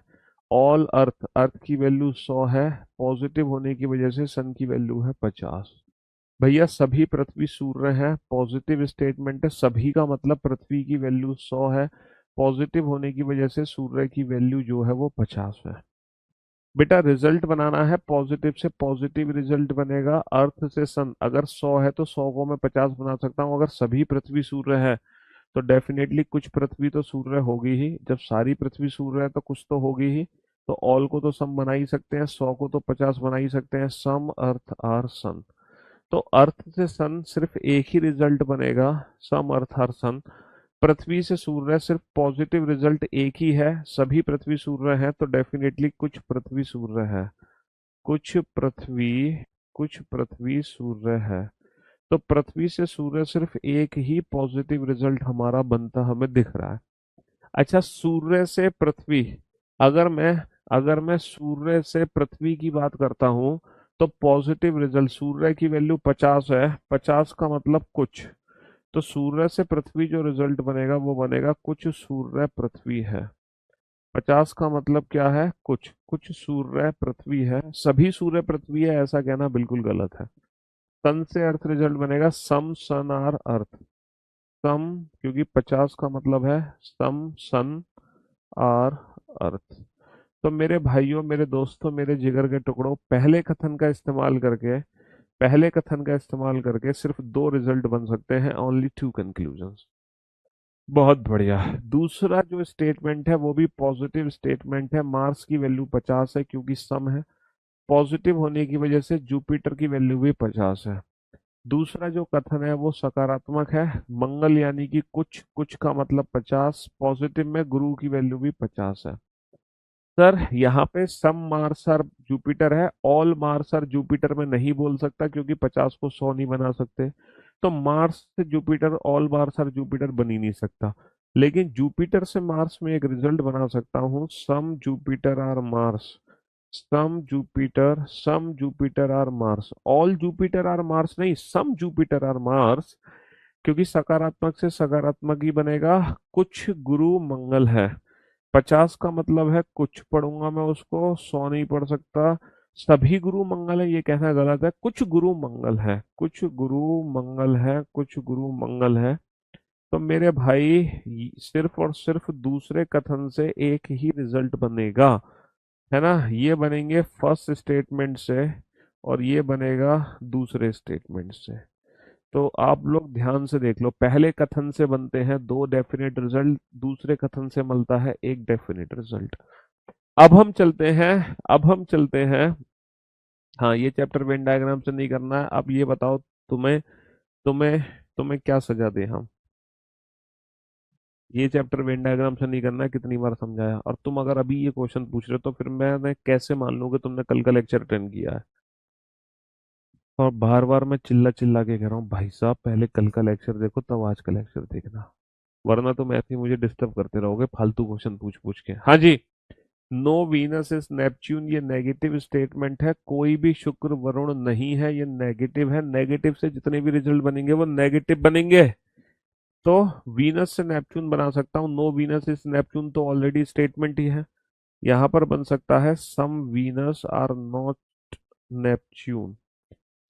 ऑल अर्थ, अर्थ की वैल्यू 100 है, पॉजिटिव होने की वजह से सन की वैल्यू है 50। भैया सभी पृथ्वी सूर्य है, पॉजिटिव स्टेटमेंट है, सभी का मतलब पृथ्वी की वैल्यू 100 है, पॉजिटिव होने की वजह से सूर्य की वैल्यू जो है वो 50 है। बेटा रिजल्ट बनाना है, पॉजिटिव से पॉजिटिव रिजल्ट बनेगा, अर्थ से सन। अगर 100 है तो 100 को मैं 50 बना सकता हूँ। अगर सभी पृथ्वी सूर्य है तो डेफिनेटली कुछ पृथ्वी तो सूर्य होगी ही, जब सारी पृथ्वी सूर्य है तो कुछ तो होगी ही। तो ऑल को तो सम बना ही सकते हैं, 100 को तो 50 बना ही सकते हैं, सम अर्थ आर सन। तो अर्थ से सन सिर्फ एक ही रिजल्ट बनेगा, सम अर्थ आर सन। पृथ्वी से सूर्य सिर्फ पॉजिटिव रिजल्ट एक ही है, सभी पृथ्वी सूर्य है तो डेफिनेटली कुछ पृथ्वी सूर्य है, कुछ पृथ्वी, कुछ पृथ्वी सूर्य है। तो पृथ्वी से सूर्य सिर्फ एक ही पॉजिटिव रिजल्ट हमारा बनता हमें दिख रहा है। अच्छा, सूर्य से पृथ्वी, अगर मैं अगर मैं सूर्य से पृथ्वी की बात करता हूं तो पॉजिटिव रिजल्ट, सूर्य की वैल्यू 50 है, 50 का मतलब कुछ। तो सूर्य से पृथ्वी जो रिजल्ट बनेगा वो बनेगा कुछ सूर्य पृथ्वी है। 50 का मतलब क्या है? कुछ, कुछ सूर्य पृथ्वी है, सभी सूर्य पृथ्वी है ऐसा कहना बिल्कुल गलत है। सन से अर्थ रिजल्ट बनेगा सम सन आर अर्थ। सम, क्योंकि 50 का मतलब है सम सन आर अर्थ। तो मेरे भाइयों, मेरे दोस्तों, मेरे जिगर के टुकड़ों, पहले कथन का इस्तेमाल करके पहले कथन का इस्तेमाल करके सिर्फ दो रिजल्ट बन सकते हैं, ओनली टू कंक्लूजन्स। बहुत बढ़िया। दूसरा जो स्टेटमेंट है वो भी पॉजिटिव स्टेटमेंट है, मार्स की वैल्यू 50 है क्योंकि सम है, पॉजिटिव होने की वजह से जुपिटर की वैल्यू भी 50 है। दूसरा जो कथन है वो सकारात्मक है, मंगल यानी कि कुछ, कुछ का मतलब 50, पॉजिटिव में गुरु की वैल्यू भी 50 है। सर यहाँ पे सम मार्स आर जुपिटर है, ऑल मार्स आर जुपिटर में नहीं बोल सकता क्योंकि 50 को 100 नहीं बना सकते। तो मार्स से Jupiter, all Mars are Jupiter बन ही नहीं सकता। लेकिन जुपिटर से मार्स में एक रिजल्ट बना सकता हूँ, some Jupiter are Mars, some Jupiter are Mars, all Jupiter are Mars नहीं, सम जुपिटर आर मार्स। क्योंकि सकारात्मक से सकारात्मक ही बनेगा, कुछ गुरु मंगल है। 50 का मतलब है कुछ पढ़ूंगा मैं उसको, 100 नहीं पढ़ सकता। सभी गुरु मंगल है ये कहना गलत है, कुछ गुरु मंगल है, कुछ गुरु मंगल है, कुछ गुरु मंगल है। तो मेरे भाई सिर्फ और सिर्फ दूसरे कथन से एक ही रिजल्ट बनेगा, है ना। ये बनेंगे फर्स्ट स्टेटमेंट से और ये बनेगा दूसरे स्टेटमेंट से। तो आप लोग ध्यान से देख लो, पहले कथन से बनते हैं दो डेफिनेट रिजल्ट, दूसरे कथन से मिलता है एक डेफिनेट रिजल्ट। अब हम चलते हैं। हाँ, ये चैप्टर वेन डायग्राम से नहीं करना है। अब ये बताओ, तुम्हें तुम्हें तुम्हें क्या सजा दे हम। ये चैप्टर वेन डायग्राम से नहीं करना है, कितनी बार समझाया। और तुम अगर अभी ये क्वेश्चन पूछ रहे हो तो फिर मैंने कैसे मान लूं कि तुमने कल का लेक्चर अटेंड किया है। और बार बार मैं चिल्ला चिल्ला के कह रहा हूँ, भाई साहब पहले कल का लेक्चर देखो तब आज का लेक्चर देखना, वरना तुम ऐसे ही मुझे डिस्टर्ब करते रहोगे फालतू क्वेश्चन पूछ पूछ के। हाँ जी। नो वीनस इज नेपच्यून, ये नेगेटिव स्टेटमेंट है, कोई भी शुक्र वरुण नहीं है, ये नेगेटिव है। नेगेटिव से जितने भी रिजल्ट बनेंगे वो नेगेटिव बनेंगे। तो वीनस से नेपच्यून बना सकता हूँ, नो वीनस इज नेपच्यून तो ऑलरेडी स्टेटमेंट ही है। यहाँ पर बन सकता है some Venus are not Neptune,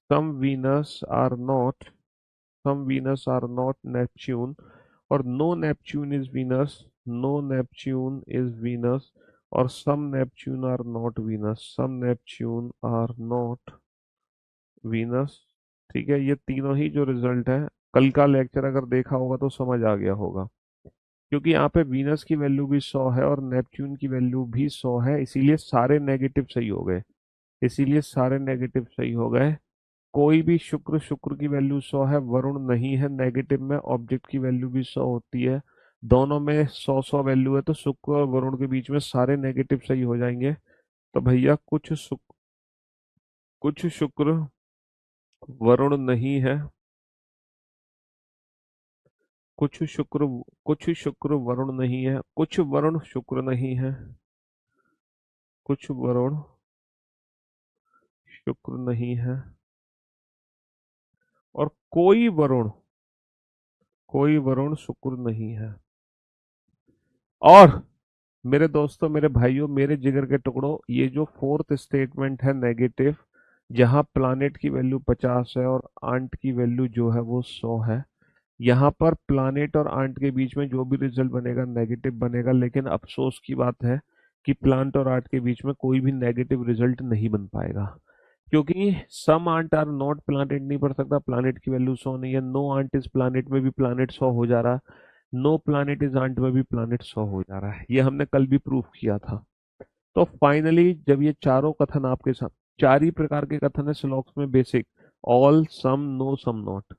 some Venus are not, some Venus are not Neptune. और no Neptune is Venus, no Neptune is Venus. और some Neptune are not Venus, some Neptune are not Venus. ठीक है, ये तीनों ही जो result है, कल का लेक्चर अगर देखा होगा तो समझ आ गया होगा। क्योंकि यहाँ पे वीनस की वैल्यू भी 100 है और नेपच्यून की वैल्यू भी 100 है, इसीलिए सारे नेगेटिव सही हो गए, इसीलिए सारे नेगेटिव सही हो गए। कोई भी शुक्र, शुक्र की वैल्यू 100 है, वरुण नहीं है नेगेटिव में, ऑब्जेक्ट की वैल्यू भी 100 होती है। दोनों में 100 100 वैल्यू है, तो शुक्र और वरुण के बीच में सारे नेगेटिव सही हो जाएंगे। तो भैया कुछ शुक्र वरुण नहीं है, कुछ शुक्र कुछ शुक्र वरुण नहीं है, कुछ वरुण शुक्र नहीं है, कुछ वरुण शुक्र नहीं है। और कोई वरुण शुक्र नहीं है। और मेरे दोस्तों, मेरे भाइयों, मेरे जिगर के टुकड़ों, ये जो फोर्थ स्टेटमेंट है नेगेटिव, जहां प्लानेट की वैल्यू 50 है और आंट की वैल्यू जो है वो 100 है, यहाँ पर प्लानेट और आंट के बीच में जो भी रिजल्ट बनेगा नेगेटिव बनेगा। लेकिन अफसोस की बात है कि प्लांट और आंट के बीच में कोई भी नेगेटिव रिजल्ट नहीं बन पाएगा, क्योंकि सम आंट आर नॉट प्लानेट नहीं पढ़ सकता, प्लानेट की वैल्यू 100 नहीं है। नो आंट इज प्लानेट में भी प्लानेट 100 हो जा रहा है, नो प्लानेट इज आंट में भी प्लानेट 100 हो जा रहा है, ये हमने कल भी प्रूफ किया था। तो फाइनली जब ये चारों कथन आपके साथ, चार ही प्रकार के कथन है स्लॉक्स में basic, all, some, no, some not.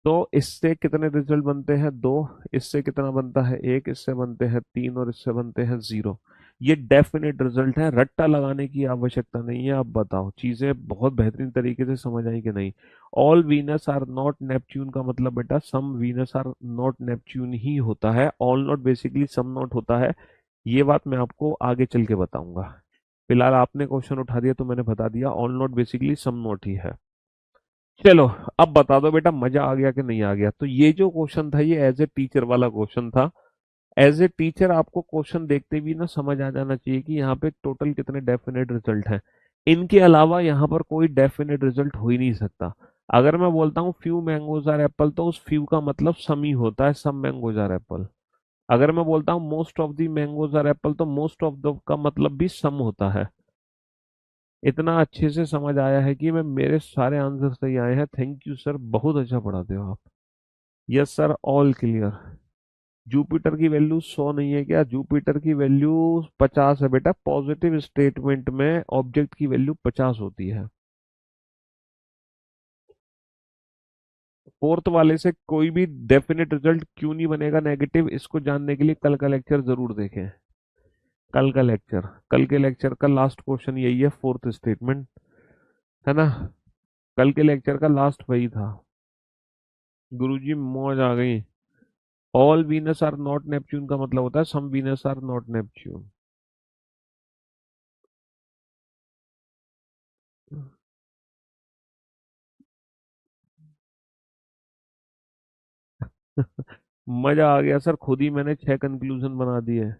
तो इससे कितने रिजल्ट बनते हैं? दो। इससे कितना बनता है? एक। इससे बनते हैं तीन और इससे बनते हैं जीरो। ये डेफिनेट रिजल्ट है, रट्टा लगाने की आवश्यकता नहीं है। आप बताओ, चीजें बहुत बेहतरीन तरीके से समझ आई कि नहीं। All Venus are not Neptune का मतलब बेटा some Venus are not Neptune ही होता है, all not basically some not होता है। ये बात मैं आपको आगे चल के बताऊंगा। फिलहाल आपने क्वेश्चन उठा दिया तो मैंने बता दिया, all not basically some not ही है। चलो, अब बता दो बेटा, मजा आ गया कि नहीं आ गया। तो ये जो क्वेश्चन था ये एज ए टीचर वाला क्वेश्चन था। एज ए टीचर आपको क्वेश्चन देखते भी ना समझ आ जाना चाहिए कि यहाँ पे टोटल कितने डेफिनेट रिजल्ट हैं। इनके अलावा यहाँ पर कोई डेफिनेट रिजल्ट हो ही नहीं सकता। अगर मैं बोलता हूँ फ्यू मैंगोज आर एप्पल, तो उस फ्यू का मतलब सम ही होता है, सम मैंगोज आर एप्पल। अगर मैं बोलता हूँ most of the mangoes are apple, तो मोस्ट ऑफ द का मतलब भी सम होता है। इतना अच्छे से समझ आया है कि मैं मेरे सारे आंसर सही आए हैं। थैंक यू सर, बहुत अच्छा पढ़ाते हो आप। Yes sir, all clear. Jupiter की वैल्यू 100 नहीं है क्या? जुपिटर की वैल्यू 50 है बेटा। पॉजिटिव स्टेटमेंट में ऑब्जेक्ट की वैल्यू 50 होती है। फोर्थ वाले से कोई भी डेफिनेट रिजल्ट क्यों नहीं बनेगा नेगेटिव, इसको जानने के लिए कल का लेक्चर जरूर देखें। कल का लेक्चर, कल के लेक्चर का लास्ट क्वेश्चन यही है, फोर्थ स्टेटमेंट, है ना? कल के लेक्चर का लास्ट वही था। गुरुजी मौज आ गई। All Venus are not Neptune का मतलब होता है some Venus are not Neptune. मजा आ गया सर, खुद ही मैंने 6 कंक्लूजन बना दिए।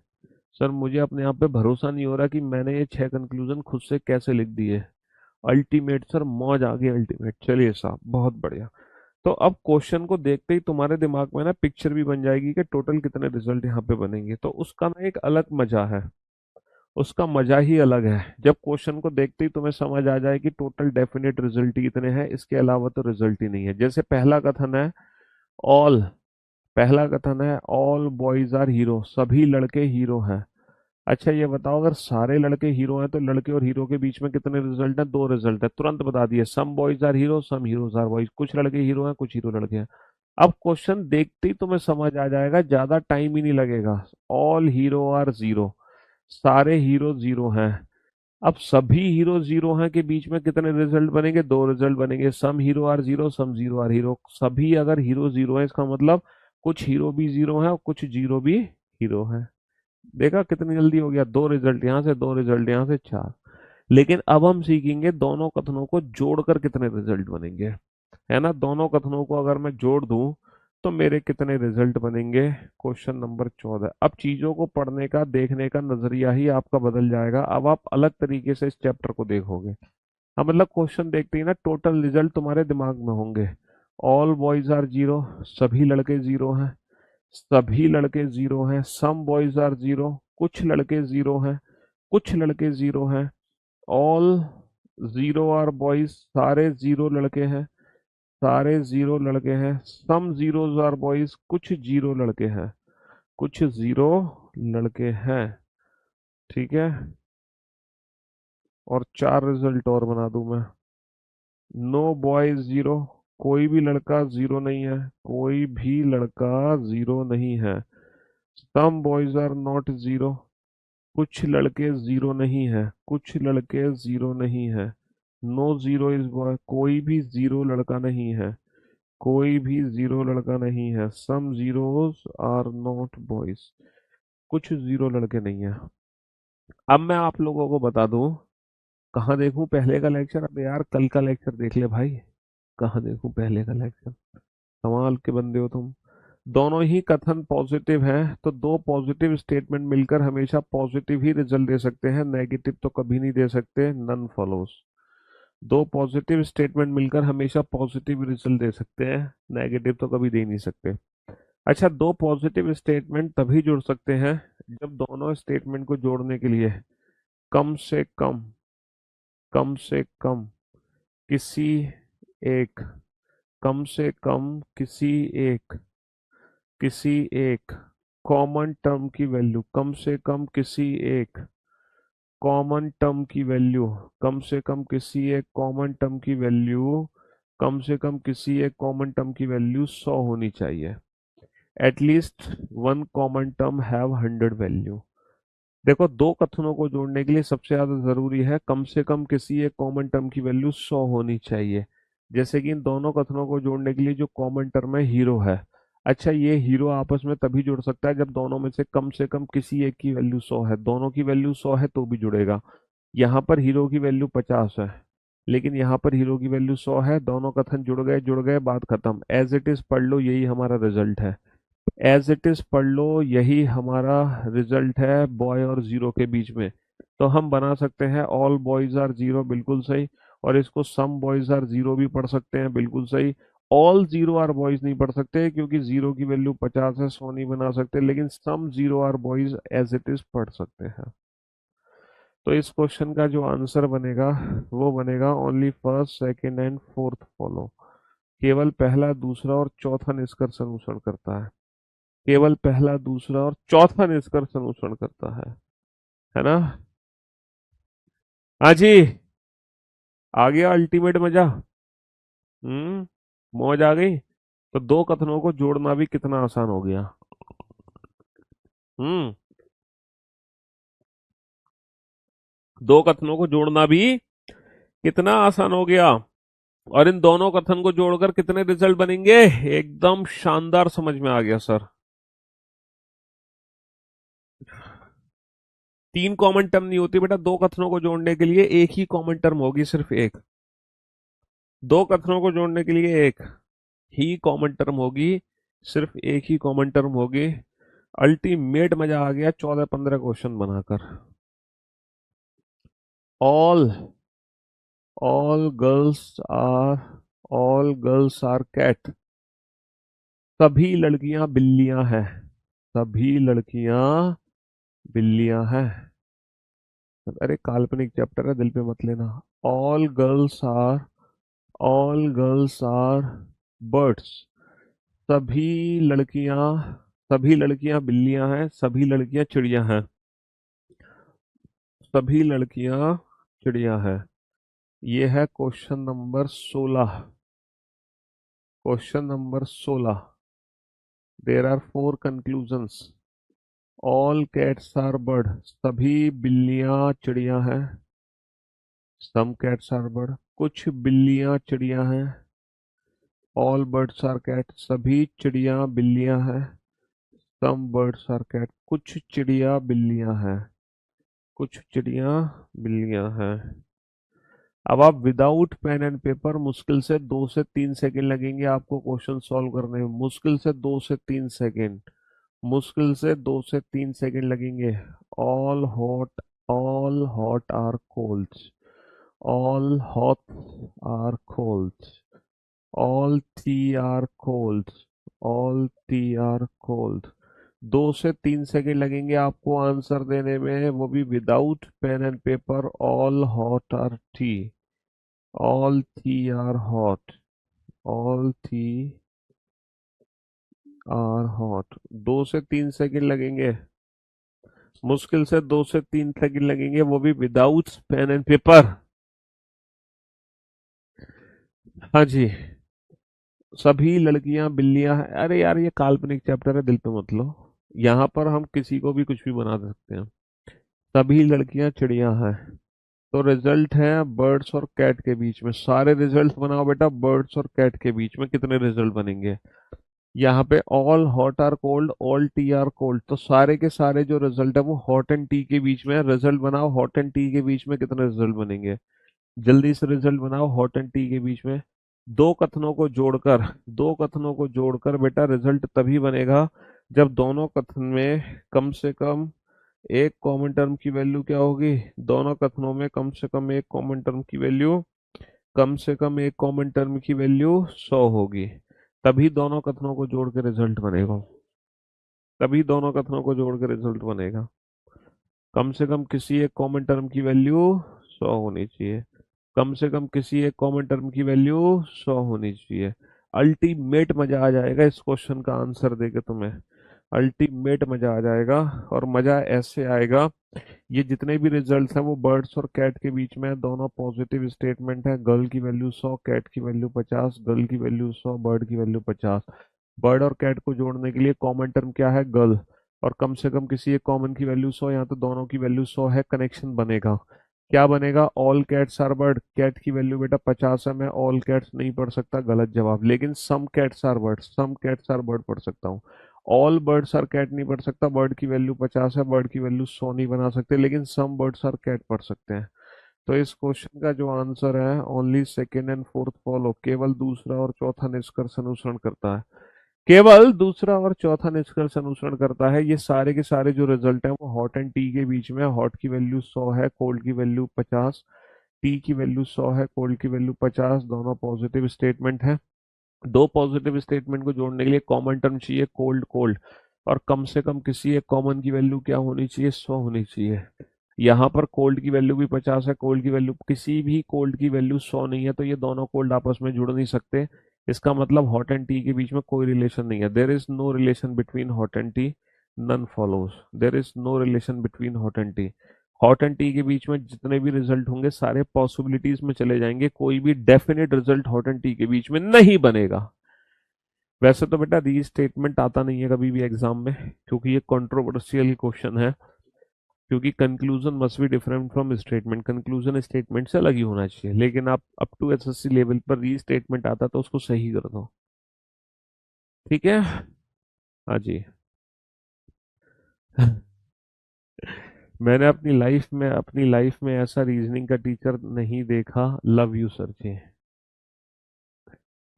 सर मुझे अपने आप पे भरोसा नहीं हो रहा कि मैंने ये 6 कंक्लूजन खुद से कैसे लिख दिए। अल्टीमेट सर, मौज आ गई अल्टीमेट। चलिए साहब, बहुत बढ़िया। तो अब क्वेश्चन को देखते ही तुम्हारे दिमाग में ना पिक्चर भी बन जाएगी कि टोटल कितने रिजल्ट यहाँ पे बनेंगे। तो उसका ना एक अलग मजा है, उसका मजा ही अलग है। जब क्वेश्चन को देखते ही तुम्हें समझ आ जाए कि टोटल डेफिनेट रिजल्ट ही इतने हैं, इसके अलावा तो रिजल्ट ही नहीं है। जैसे पहला कथन है, ऑल, पहला कथन है ऑल बॉयज आर हीरो, सभी लड़के हीरो हैं। अच्छा ये बताओ, अगर सारे लड़के हीरो हैं तो लड़के और हीरो के बीच में कितने रिजल्ट हैं? 2 रिजल्ट है। तुरंत बता दिए, some boys are hero, some heroes are boys. कुछ लड़के हीरो हैं, कुछ हीरो लड़के हैं। अब क्वेश्चन देखते ही तुम्हें समझ आ जाएगा, ज्यादा टाइम ही नहीं लगेगा। ऑल हीरो आर जीरो, सारे हीरो जीरो हैं। अब सभी हीरो जीरो हैं के बीच में कितने रिजल्ट बनेंगे? 2 रिजल्ट बनेंगे। Some hero are zero, some zero are hero. सभी अगर हीरो जीरो है, इसका मतलब कुछ हीरो भी जीरो है और कुछ जीरो भी हीरो है। देखा कितनी जल्दी हो गया? 2 रिजल्ट यहाँ से, 2 रिजल्ट यहाँ से, 4। लेकिन अब हम सीखेंगे दोनों कथनों को जोड़कर कितने रिजल्ट बनेंगे, है ना? दोनों कथनों को अगर मैं जोड़ दूं तो मेरे कितने रिजल्ट बनेंगे। Question number 14। अब चीजों को पढ़ने का, देखने का नजरिया ही आपका बदल जाएगा। अब आप अलग तरीके से इस चैप्टर को देखोगे। हाँ, मतलब क्वेश्चन देखते ही ना टोटल रिजल्ट तुम्हारे दिमाग में होंगे। ऑल बॉयज आर जीरो, सभी लड़के जीरो हैं। सभी लड़के जीरो हैं। सम बॉयज आर जीरो, कुछ लड़के जीरो हैं, कुछ लड़के जीरो हैं। ऑल जीरो आर बॉयज, सारे जीरो लड़के हैं, सारे जीरो लड़के हैं। सम जीरोज आर बॉयज, कुछ जीरो लड़के हैं, कुछ जीरो लड़के हैं। ठीक है, और 4 रिजल्ट और बना दूं मैं। नो बॉयज जीरो, कोई भी लड़का जीरो नहीं है, कोई भी लड़का जीरो नहीं है। Some boys are not zero, कुछ लड़के जीरो नहीं है, कुछ लड़के जीरो नहीं है। नो जीरो इज बॉय, कोई भी जीरो लड़का नहीं है, कोई भी जीरो लड़का नहीं है। सम जीरोस आर नॉट बॉयज, कुछ जीरो लड़के नहीं है। अब मैं आप लोगों को बता दूं, कहाँ देखूं पहले का लेक्चर? अब यार कल का लेक्चर देख ले भाई। कहाँ देखूं पहले का लेक्चर? कमाल के बंदे हो तुम। दोनों ही कथन पॉजिटिव हैं, तो दो पॉजिटिव स्टेटमेंट मिलकर हमेशा पॉजिटिव ही रिजल्ट दे सकते हैं, नेगेटिव तो कभी नहीं दे सकते। None follows. दो पॉजिटिव स्टेटमेंट मिलकर हमेशा पॉजिटिव रिजल्ट दे सकते हैं, नेगेटिव तो कभी दे नहीं सकते। अच्छा, दो पॉजिटिव स्टेटमेंट तभी जुड़ सकते हैं जब दोनों स्टेटमेंट को जोड़ने के लिए कम से कम, कम से कम किसी एक, कम से कम किसी एक कॉमन टर्म की वैल्यू, कम से कम किसी एक कॉमन टर्म की वैल्यू, कम से कम किसी एक कॉमन टर्म की वैल्यू, कम से कम किसी एक कॉमन टर्म की वैल्यू 100 होनी चाहिए। At least one common term have 100 value. देखो, दो कथनों को जोड़ने के लिए सबसे ज्यादा जरूरी है कम से कम किसी एक कॉमन टर्म की वैल्यू 100 होनी चाहिए। जैसे कि इन दोनों कथनों को जोड़ने के लिए जो कॉमन टर्म है हीरो है। अच्छा, ये हीरो आपस में तभी जुड़ सकता है जब दोनों में से कम किसी एक की वैल्यू 100 है। दोनों की वैल्यू 100 है तो भी जुड़ेगा। यहाँ पर हीरो की वैल्यू 50 है, लेकिन यहाँ पर हीरो की वैल्यू 100 है। दोनों कथन जुड़ गए, जुड़ गए, बात खत्म। एज इट इज पढ़ लो, यही हमारा रिजल्ट है। एज इट इज पढ़ लो, यही हमारा रिजल्ट है बॉय और जीरो के बीच में। तो हम बना सकते हैं ऑल बॉयज आर जीरो, बिल्कुल सही। और इसको सम बॉयज आर जीरो भी पढ़ सकते हैं, बिल्कुल सही। ऑल जीरो आर बॉयज नहीं पढ़ सकते क्योंकि जीरो की वैल्यू 50 है, 100 नहीं बना सकते। लेकिन some zero are boys as it is पढ़ सकते हैं। तो इस क्वेश्चन का जो आंसर बनेगा वो बनेगा only first second and fourth follow. केवल पहला दूसरा और चौथा निष्कर्ष अनुसरण करता है। केवल पहला दूसरा और चौथा निष्कर्ष अनुसरण करता है ना। हाँ जी। आ गया अल्टीमेट मजा। मौज आ गई। तो दो कथनों को जोड़ना भी कितना आसान हो गया। हम्म दो कथनों को जोड़ना भी कितना आसान हो गया। और इन दोनों कथन को जोड़कर कितने रिजल्ट बनेंगे। एकदम शानदार, समझ में आ गया सर। तीन कॉमन टर्म नहीं होती बेटा, दो कथनों को जोड़ने के लिए एक ही कॉमन टर्म होगी, सिर्फ एक। दो कथनों को जोड़ने के लिए एक ही कॉमन टर्म होगी, सिर्फ एक ही कॉमन टर्म होगी। अल्टीमेट मजा आ गया 14-15 क्वेश्चन बनाकर। All all girls are all girls are cat. सभी लड़कियां बिल्लियां हैं। सभी लड़कियां बिल्लियां हैं। अरे काल्पनिक चैप्टर है, दिल पे मत लेना। All girls are all girls are birds. सभी लड़कियां सभी लड़कियां बिल्लियां हैं, सभी लड़कियां चिड़िया हैं। सभी लड़कियां चिड़िया हैं। ये है question number 16। Question number 16। There are four conclusions. All cats are bird. सभी बिल्लियां चिड़िया हैं। Some cats are bird. कुछ बिल्लियां चिड़िया हैं। All birds are cat. सभी चिड़िया बिल्लियां हैं। Some birds are cat. कुछ चिड़िया बिल्लियां हैं। कुछ चिड़िया बिल्लियां हैं। अब आप विदाउट पेन एंड पेपर, मुश्किल से 2 से 3 सेकंड लगेंगे आपको क्वेश्चन सॉल्व करने में। मुश्किल से 2 से 3 सेकंड। मुश्किल से 2 से 3 सेकंड लगेंगे। All hot are cold. All hot are cold. All tea are cold. All tea are cold. 2 से 3 सेकंड लगेंगे आपको आंसर देने में, वो भी without pen and paper. All hot are tea. All tea are hot. All tea are hot. 2 से 3 second लगेंगे। मुश्किल से 2 से 3 सेकंड लगेंगे, वो भी विदाउट पेन एंड पेपर। हाँ जी। सभी लड़कियां बिल्लियां हैं। अरे यार ये काल्पनिक चैप्टर है, दिल पे मत लो। यहाँ पर हम किसी को भी कुछ भी बना सकते हैं। सभी लड़कियां चिड़िया हैं। तो रिजल्ट है बर्ड्स और कैट के बीच में। सारे रिजल्ट बनाओ बेटा, बर्ड्स और कैट के बीच में कितने रिजल्ट बनेंगे। यहाँ पे all hot are cold, all tea are cold, तो सारे के सारे जो रिजल्ट है वो हॉट एंड टी के बीच में है। रिजल्ट बनाओ हॉट एंड टी के बीच में कितने रिजल्ट बनेंगे। जल्दी से रिजल्ट बनाओ हॉट एंड टी के बीच में। दो कथनों को जोड़कर बेटा रिजल्ट तभी बनेगा जब दोनों कथन में कम से कम एक कॉमन टर्म की वैल्यू क्या होगी। दोनों कथनों में कम से कम एक कॉमन टर्म की वैल्यू, कम से कम एक कॉमन टर्म की वैल्यू 100 होगी। तभी दोनों कथनों को जोड़ के रिजल्ट बनेगा। तभी दोनों कथनों को जोड़ के रिजल्ट बनेगा। कम से कम किसी एक कॉमन टर्म की वैल्यू 100 होनी चाहिए। कम से कम किसी एक कॉमन टर्म की वैल्यू 100 होनी चाहिए। अल्टीमेट मजा आ जाएगा इस क्वेश्चन का आंसर देके तुम्हें। अल्टीमेट मजा आ जाएगा। और मजा ऐसे आएगा, ये जितने भी रिजल्ट्स हैं वो बर्ड्स और कैट के बीच में है। दोनों पॉजिटिव स्टेटमेंट है। गर्ल की वैल्यू 100, कैट की वैल्यू 50। गर्ल की वैल्यू 100, बर्ड की वैल्यू 50। बर्ड और कैट को जोड़ने के लिए कॉमन टर्म क्या है, गर्ल। और कम से कम किसी एक कॉमन की वैल्यू 100, यहाँ तो दोनों की वैल्यू 100 है। कनेक्शन बनेगा। क्या बनेगा, all cats are bird. Cat की वैल्यू बेटा 50 है, मैं ऑल कैट्स नहीं पढ़ सकता, गलत जवाब। लेकिन some cats are bird, some cats are bird पढ़ सकता हूँ। ऑल बर्ड्स आर कैट नहीं पढ़ सकता, बर्ड की वैल्यू 50 है, बर्ड की वैल्यू 100 नहीं बना सकते, लेकिन सम बर्ड्स आर कैट पढ़ सकते हैं। तो इस क्वेश्चन का जो आंसर है only second and fourth follow. केवल दूसरा और चौथा निष्कर्ष अनुसरण करता है। केवल दूसरा और चौथा निष्कर्ष अनुसरण करता है। ये सारे के सारे जो रिजल्ट है वो हॉट एंड टी के बीच में है। हॉट की वैल्यू 100 है, कोल्ड की वैल्यू 50। टी की वैल्यू 100 है, कोल्ड की वैल्यू 50। दोनों पॉजिटिव स्टेटमेंट है। दो पॉजिटिव स्टेटमेंट को जोड़ने के लिए कॉमन टर्म चाहिए, कोल्ड कोल्ड। और कम से कम किसी एक कॉमन की वैल्यू क्या होनी चाहिए, 100 होनी चाहिए। यहाँ पर कोल्ड की वैल्यू भी 50 है, कोल्ड की वैल्यू, किसी भी कोल्ड की वैल्यू 100 नहीं है, तो ये दोनों कोल्ड आपस में जुड़ नहीं सकते। इसका मतलब हॉट एंड टी के बीच में कोई रिलेशन नहीं है। There is no relation between hot and tea, none follows. There is no relation between hot and tea. हॉट एंड टी के बीच में जितने भी रिजल्ट होंगे सारे पॉसिबिलिटीज में चले जाएंगे, कोई भी डेफिनेट रिजल्ट हॉट एंड टी के बीच में नहीं बनेगा। वैसे तो बेटा रीस्टेटमेंट आता नहीं है कभी भी एग्जाम में, क्योंकि ये कंट्रोवर्शियल क्वेश्चन है। क्योंकि conclusion must be different from statement, conclusion statement से अलग ही होना चाहिए, लेकिन आप अप टू एसएससी लेवल पर रीस्टेटमेंट आता तो उसको सही कर दो। ठीक है। हाँ जी। मैंने अपनी लाइफ में ऐसा रीजनिंग का टीचर नहीं देखा। लव यू सर जी।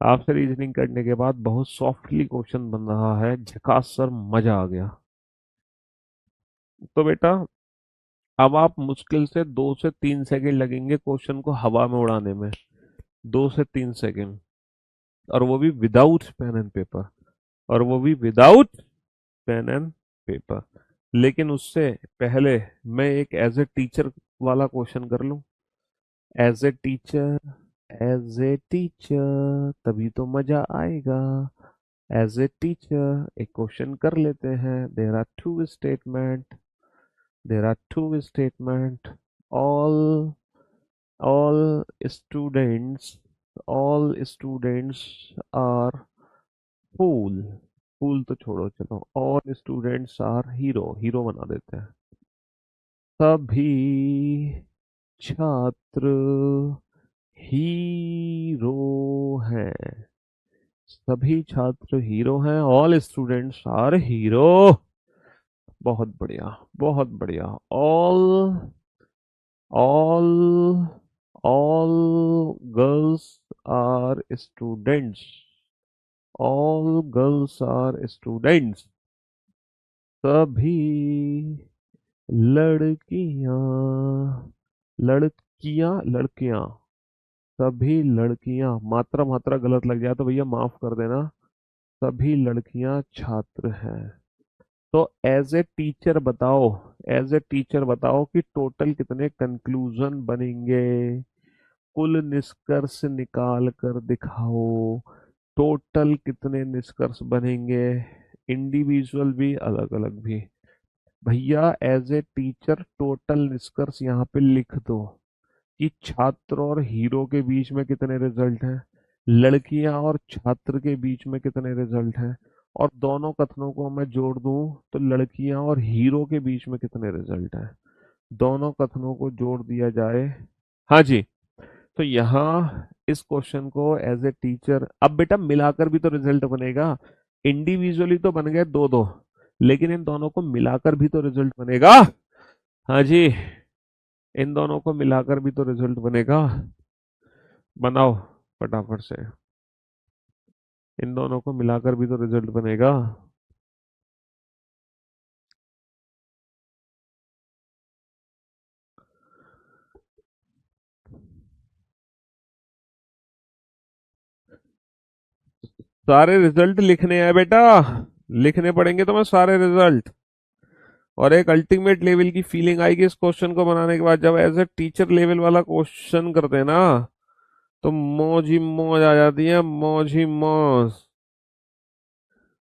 आपसे रीजनिंग करने के बाद बहुत सॉफ्टली क्वेश्चन बन रहा है, झकास सर, मजा आ गया। तो बेटा अब आप मुश्किल से 2 से 3 सेकंड लगेंगे क्वेश्चन को हवा में उड़ाने में। 2 से 3 सेकंड। और वो भी विदाउट पेन एंड पेपर। और वो भी विदाउट पेन एंड पेपर। लेकिन उससे पहले मैं एक एज ए टीचर वाला क्वेश्चन कर लूं। As a teacher, as a teacher तभी तो मजा आएगा। एज ए टीचर एक क्वेश्चन कर लेते हैं। There are two statement all all students all students are fool। Fool तो छोड़ो, चलो all students are hero, hero बना देते हैं। सभी छात्र हीरो हैं। सभी छात्र हीरो हैं, ऑल स्टूडेंट्स आर हीरो। बहुत बढ़िया, बहुत बढ़िया। All all all girls are students. All girls are students. सभी लड़कियां, लड़कियां, सभी लड़कियां, मात्रा मात्रा गलत लग जाए तो भैया माफ कर देना। सभी लड़कियां छात्र हैं। तो एज ए टीचर बताओ, एज ए टीचर बताओ कि टोटल कितने कंक्लूजन बनेंगे। कुल निष्कर्ष निकाल कर दिखाओ। टोटल कितने निष्कर्ष बनेंगे, इंडिविजुअल भी अलग अलग भी। भैया एज ए टीचर टोटल निष्कर्ष यहाँ पे लिख दो कि छात्र और हीरो के बीच में कितने रिजल्ट हैं, लड़कियां और छात्र के बीच में कितने रिजल्ट हैं, और दोनों कथनों को मैं जोड़ दूं तो लड़कियां और हीरो के बीच में कितने रिजल्ट हैं। दोनों कथनों को जोड़ दिया जाए। हाँ जी। तो यहाँ इस क्वेश्चन को एज ए टीचर, अब बेटा मिलाकर भी तो रिजल्ट बनेगा। इंडिविजुअली तो बन गए दो दो, लेकिन इन दोनों को मिलाकर भी तो रिजल्ट बनेगा। हाँ जी। इन दोनों को मिलाकर भी तो रिजल्ट बनेगा। बनाओ फटाफट से। इन दोनों को मिलाकर भी तो रिजल्ट बनेगा। सारे रिजल्ट लिखने हैं बेटा। लिखने पड़ेंगे तो मैं सारे रिजल्ट। और एक अल्टीमेट लेवल की फीलिंग आएगी इस क्वेश्चन को बनाने के बाद, जब एज ए टीचर लेवल वाला क्वेश्चन करते हैं ना, तो मौज ही मौज आ जाती है, मौज ही मौज।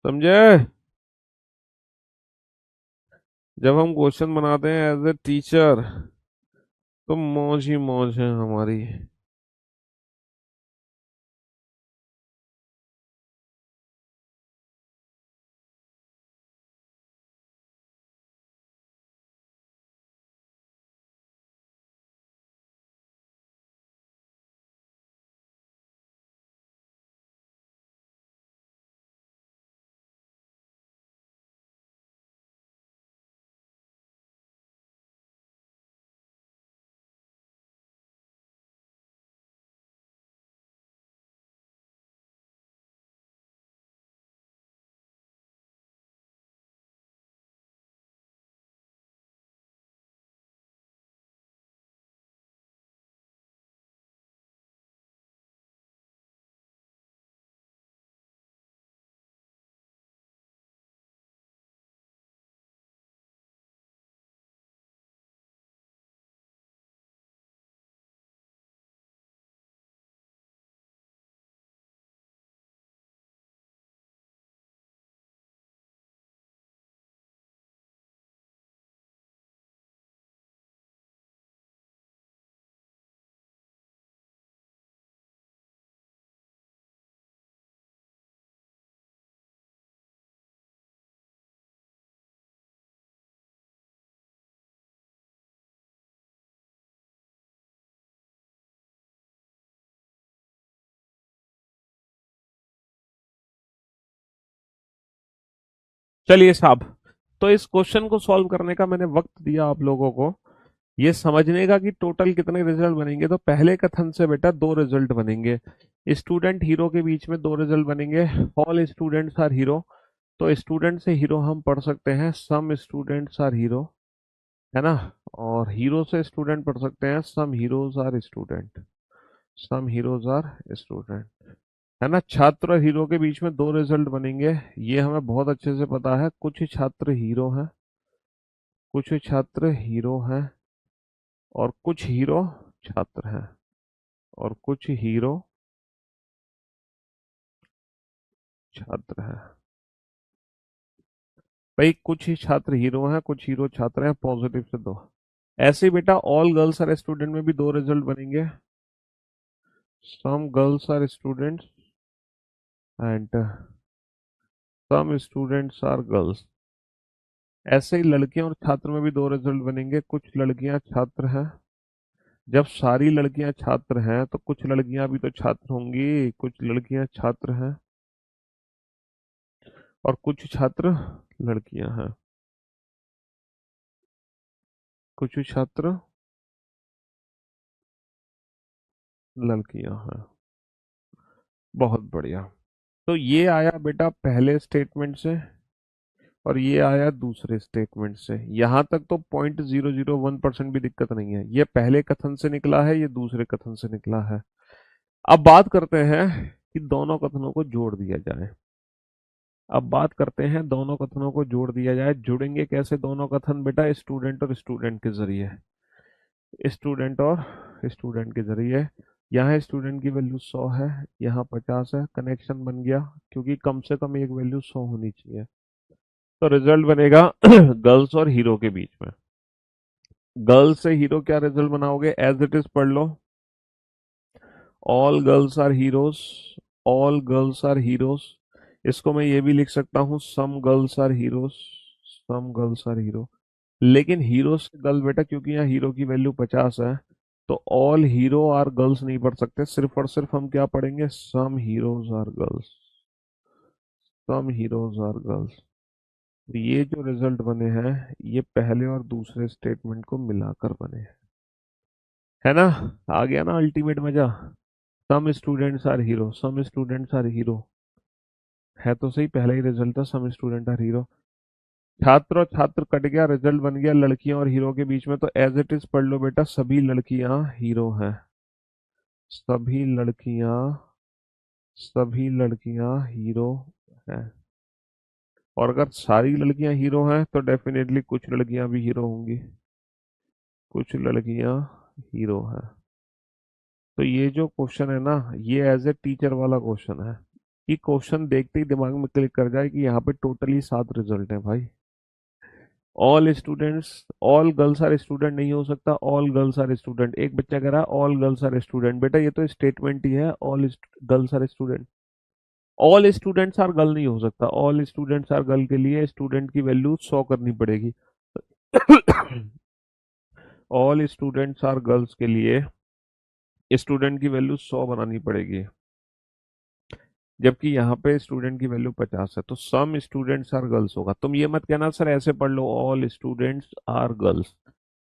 समझे? जब हम क्वेश्चन बनाते हैं एज ए टीचर, तो मौज ही मौज है हमारी। चलिए साहब, तो इस क्वेश्चन को सॉल्व करने का मैंने वक्त दिया आप लोगों को, ये समझने का कि टोटल कितने रिजल्ट बनेंगे। तो पहले कथन से बेटा दो रिजल्ट बनेंगे, स्टूडेंट हीरो के बीच में दो रिजल्ट बनेंगे। ऑल स्टूडेंट्स आर हीरो, तो स्टूडेंट से हीरो हम पढ़ सकते हैं सम स्टूडेंट्स आर हीरो, है ना। और हीरो से स्टूडेंट पढ़ सकते हैं some heroes are student, some heroes are student, है ना। छात्र और हीरो के बीच में दो रिजल्ट बनेंगे, ये हमें बहुत अच्छे से पता है। कुछ छात्र हीरो हैं, कुछ छात्र हीरो हैं, और कुछ हीरो छात्र हैं, और कुछ हीरो छात्र हैं। भाई कुछ ही छात्र हीरो हैं, कुछ हीरो छात्र हैं, पॉजिटिव से दो। ऐसे ही बेटा ऑल गर्ल्स आर स्टूडेंट में भी दो रिजल्ट बनेंगे, some girls are students and some students are girls. ऐसे ही लड़कियों और छात्र में भी दो रिजल्ट बनेंगे, कुछ लड़कियां छात्र हैं। जब सारी लड़कियां छात्र हैं तो कुछ लड़कियां भी तो छात्र होंगी, कुछ लड़कियां छात्र हैं और कुछ छात्र लड़कियां हैं, कुछ छात्र लड़कियां हैं। बहुत बढ़िया। तो ये आया बेटा पहले स्टेटमेंट से, और ये आया दूसरे स्टेटमेंट से। यहां तक तो 0.001% भी दिक्कत नहीं है। ये पहले कथन से निकला है, ये दूसरे कथन से निकला है। अब बात करते हैं कि दोनों कथनों को जोड़ दिया जाए। अब बात करते हैं दोनों कथनों को जोड़ दिया जाए। जुड़ेंगे कैसे दोनों कथन बेटा? स्टूडेंट और स्टूडेंट के जरिए, स्टूडेंट और स्टूडेंट के जरिए। यहाँ स्टूडेंट की वैल्यू 100 है, यहाँ 50 है, कनेक्शन बन गया, क्योंकि कम से कम एक वैल्यू 100 होनी चाहिए। तो रिजल्ट बनेगा गर्ल्स और हीरो के बीच में। गर्ल्स से हीरो क्या रिजल्ट बनाओगे? एज इट इज पढ़ लो, all girls are heroes, all girls are heroes. इसको मैं ये भी लिख सकता हूँ some girls are heroes, some girls are hero. लेकिन हीरो से गर्ल बेटा, क्योंकि यहाँ हीरो की वैल्यू 50 है, तो ऑल हीरो आर गर्ल्स नहीं पढ़ सकते। सिर्फ और सिर्फ हम क्या पढ़ेंगे? Some heroes are girls, some heroes are girls. तो ये जो रिजल्ट बने हैं, ये पहले और दूसरे स्टेटमेंट को मिलाकर बने हैं, है ना। आ गया ना अल्टीमेट मजा। Some students are hero, some students are hero, है तो सही, पहला ही रिजल्ट था सम स्टूडेंट आर हीरो। छात्र और छात्र कट गया, रिजल्ट बन गया लड़कियों और हीरो के बीच में। तो एज इट इज पढ़ लो बेटा, सभी लड़कियां हीरो हैं, सभी लड़कियां, सभी लड़कियां हीरो हैं। और अगर सारी लड़कियां हीरो हैं तो डेफिनेटली कुछ लड़कियां भी हीरो होंगी, कुछ लड़कियां हीरो हैं। तो ये जो क्वेश्चन है ना, ये एज ए टीचर वाला क्वेश्चन है, कि क्वेश्चन देखते ही दिमाग में क्लिक कर जाए कि यहाँ पे टोटली 7 रिजल्ट हैं भाई। All students, all girls are student नहीं हो सकता, ऑल गर्ल्स आर स्टूडेंट। एक बच्चा कह रहा है ऑल गर्ल्स आर स्टूडेंट, बेटा ये तो स्टेटमेंट ही है, all girls are student. All students are girl नहीं हो सकता, ऑल स्टूडेंट्स आर गर्ल के लिए स्टूडेंट की वैल्यू 100 करनी पड़ेगी। ऑल स्टूडेंट्स आर गर्ल्स के लिए स्टूडेंट की वैल्यू 100 बनानी पड़ेगी, जबकि यहाँ पे स्टूडेंट की वैल्यू 50 है। तो सम स्टूडेंट्स आर गर्ल्स होगा। तुम ये मत कहना सर ऐसे पढ़ लो ऑल स्टूडेंट्स आर गर्ल्स।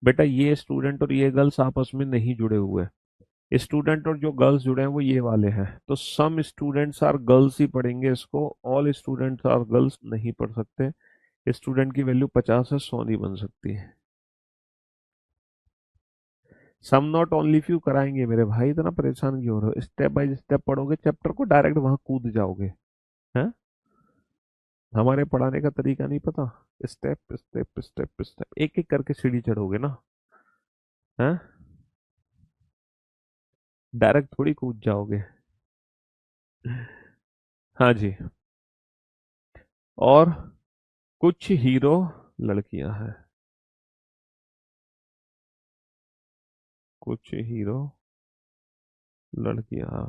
बेटा ये स्टूडेंट और ये गर्ल्स आपस में नहीं जुड़े हुए, स्टूडेंट और जो गर्ल्स जुड़े हैं वो ये वाले हैं। तो सम स्टूडेंट्स आर गर्ल्स ही पढ़ेंगे इसको, ऑल स्टूडेंट्स आर गर्ल्स नहीं पढ़ सकते। स्टूडेंट की वैल्यू 50 है, 100 नहीं बन सकती है। सम नॉट ओनली फ्यू कराएंगे मेरे भाई, इतना परेशान क्यों हो रहे हो? स्टेप बाय स्टेप पढ़ोगे चैप्टर को, डायरेक्ट वहां कूद जाओगे। हैं? हमारे पढ़ाने का तरीका नहीं पता? स्टेप स्टेप स्टेप स्टेप, एक एक करके सीढ़ी चढ़ोगे ना। हैं? डायरेक्ट थोड़ी कूद जाओगे। हाँ जी। और कुछ हीरो लड़कियां हैं, कुछ हीरो लड़कियां।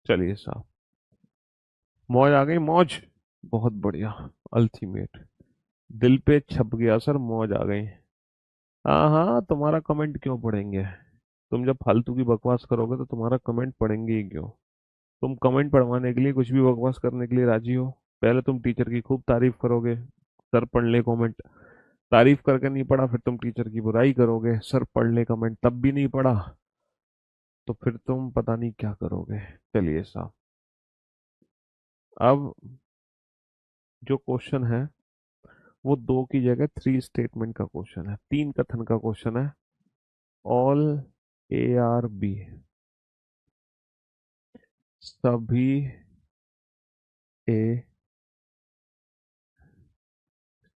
चलिए साहब, मौज आ गई, मौज। बहुत बढ़िया, अल्टीमेट, दिल पे छप गया सर, मौज आ गई। हाँ हाँ, तुम्हारा कमेंट क्यों पढ़ेंगे? तुम जब फालतू की बकवास करोगे तो तुम्हारा कमेंट पढ़ेंगे ही क्यों? तुम कमेंट पढ़वाने के लिए कुछ भी बकवास करने के लिए राजी हो। पहले तुम टीचर की खूब तारीफ करोगे, सर पढ़ ले कमेंट, तारीफ करके नहीं पढ़ा फिर तुम टीचर की बुराई करोगे, सर पढ़ ले कमेंट, तब भी नहीं पढ़ा तो फिर तुम पता नहीं क्या करोगे। चलिए साहब, अब जो क्वेश्चन है वो दो की जगह थ्री स्टेटमेंट का क्वेश्चन है, तीन कथन का क्वेश्चन है। ऑल ARB, सभी ए,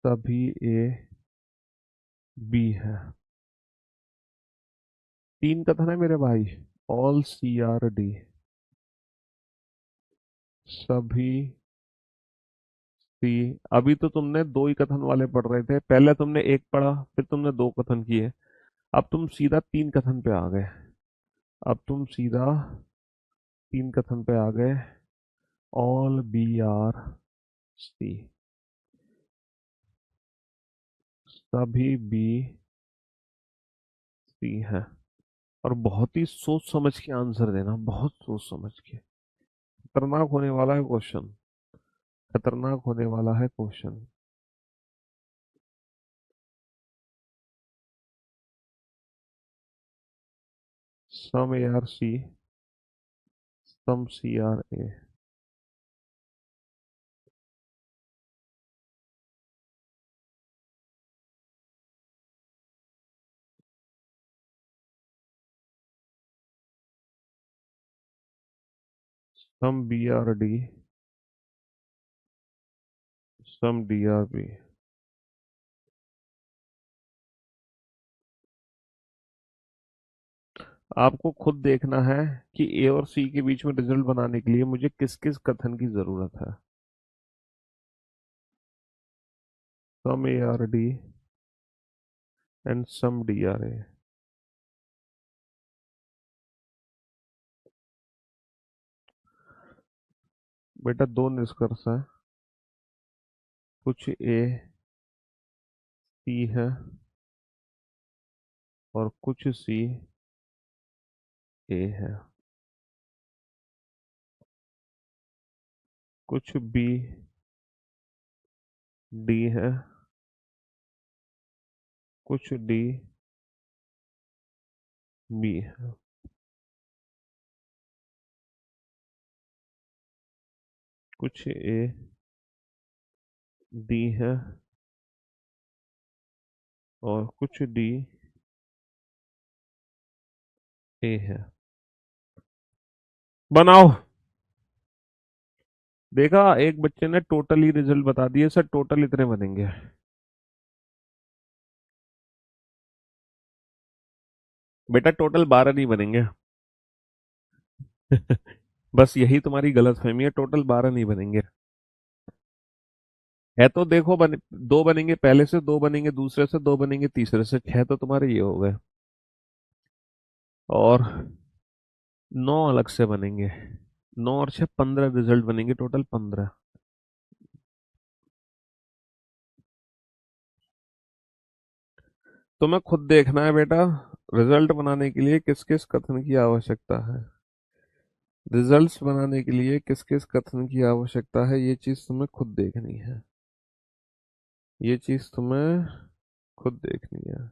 सभी AB है। तीन कथन है मेरे भाई। ऑल CRD, सभी सी। अभी तो तुमने दो ही कथन वाले पढ़ रहे थे, पहले तुमने एक पढ़ा फिर तुमने दो कथन किए, अब तुम सीधा तीन कथन पे आ गए। अब तुम सीधा तीन कथन पे आ गए। ऑल BRC, सभी BC है। और बहुत ही सोच समझ के आंसर देना, बहुत सोच समझ के। खतरनाक होने वाला है क्वेश्चन, खतरनाक होने वाला है क्वेश्चन। सम ARC, सम CRA। सम BRD, सम DRB। आपको खुद देखना है कि ए और सी के बीच में रिजल्ट बनाने के लिए मुझे किस किस कथन की जरूरत है। सम ARD एंड सम DRA। बेटा दो निष्कर्ष है, कुछ AC है और कुछ CA है, कुछ BD है, कुछ DB है, कुछ AD है और कुछ DA है। बनाओ। देखा, एक बच्चे ने टोटल ही रिजल्ट बता दिए, सर टोटल इतने बनेंगे। बेटा टोटल 12 नहीं बनेंगे। बस यही तुम्हारी गलतफहमी है, टोटल 12 नहीं बनेंगे। है तो देखो दो बनेंगे पहले से, दो बनेंगे दूसरे से, दो बनेंगे तीसरे से, छह तो तुम्हारे ये हो गए। और 9 अलग से बनेंगे, 9 और 6 15 रिजल्ट बनेंगे, टोटल 15। तुम्हें खुद देखना है बेटा, रिजल्ट बनाने के लिए किस किस कथन की आवश्यकता है। रिजल्ट्स बनाने के लिए किस किस कथन की आवश्यकता है, ये चीज तुम्हें खुद देखनी है, ये चीज तुम्हें खुद देखनी है।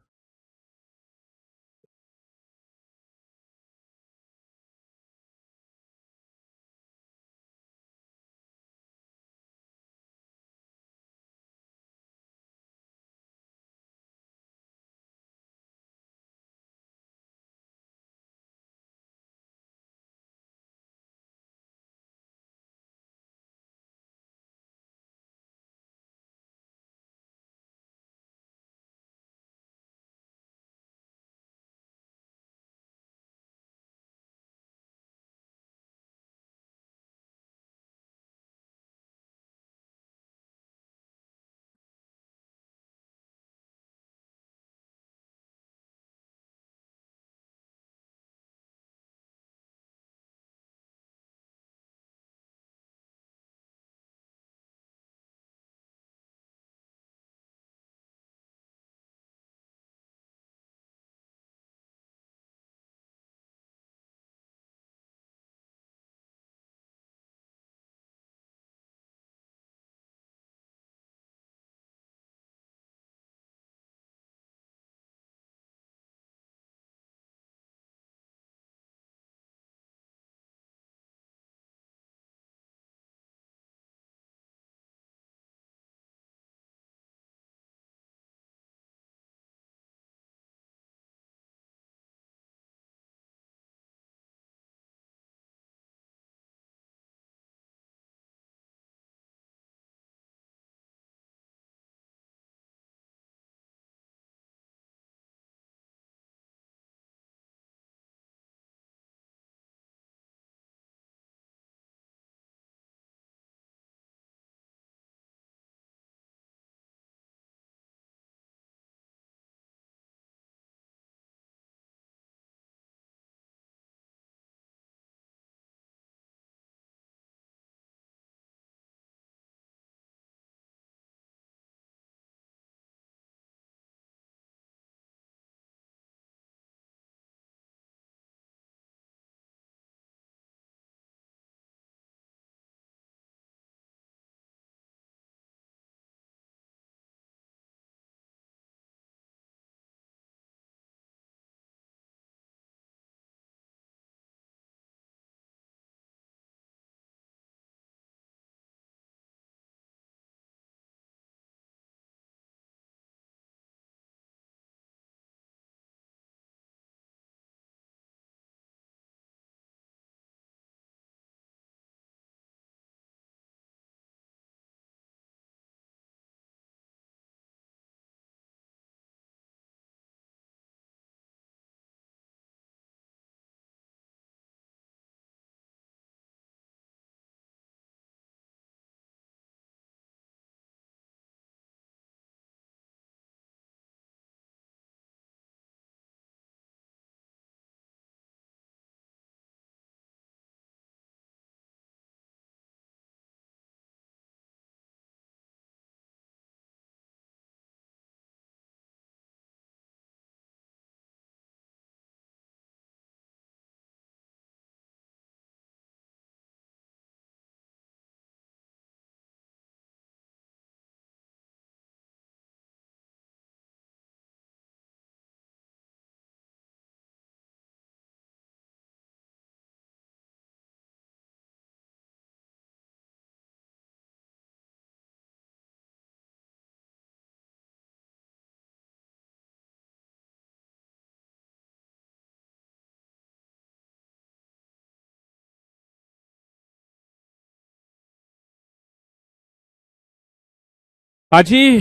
हाँ जी,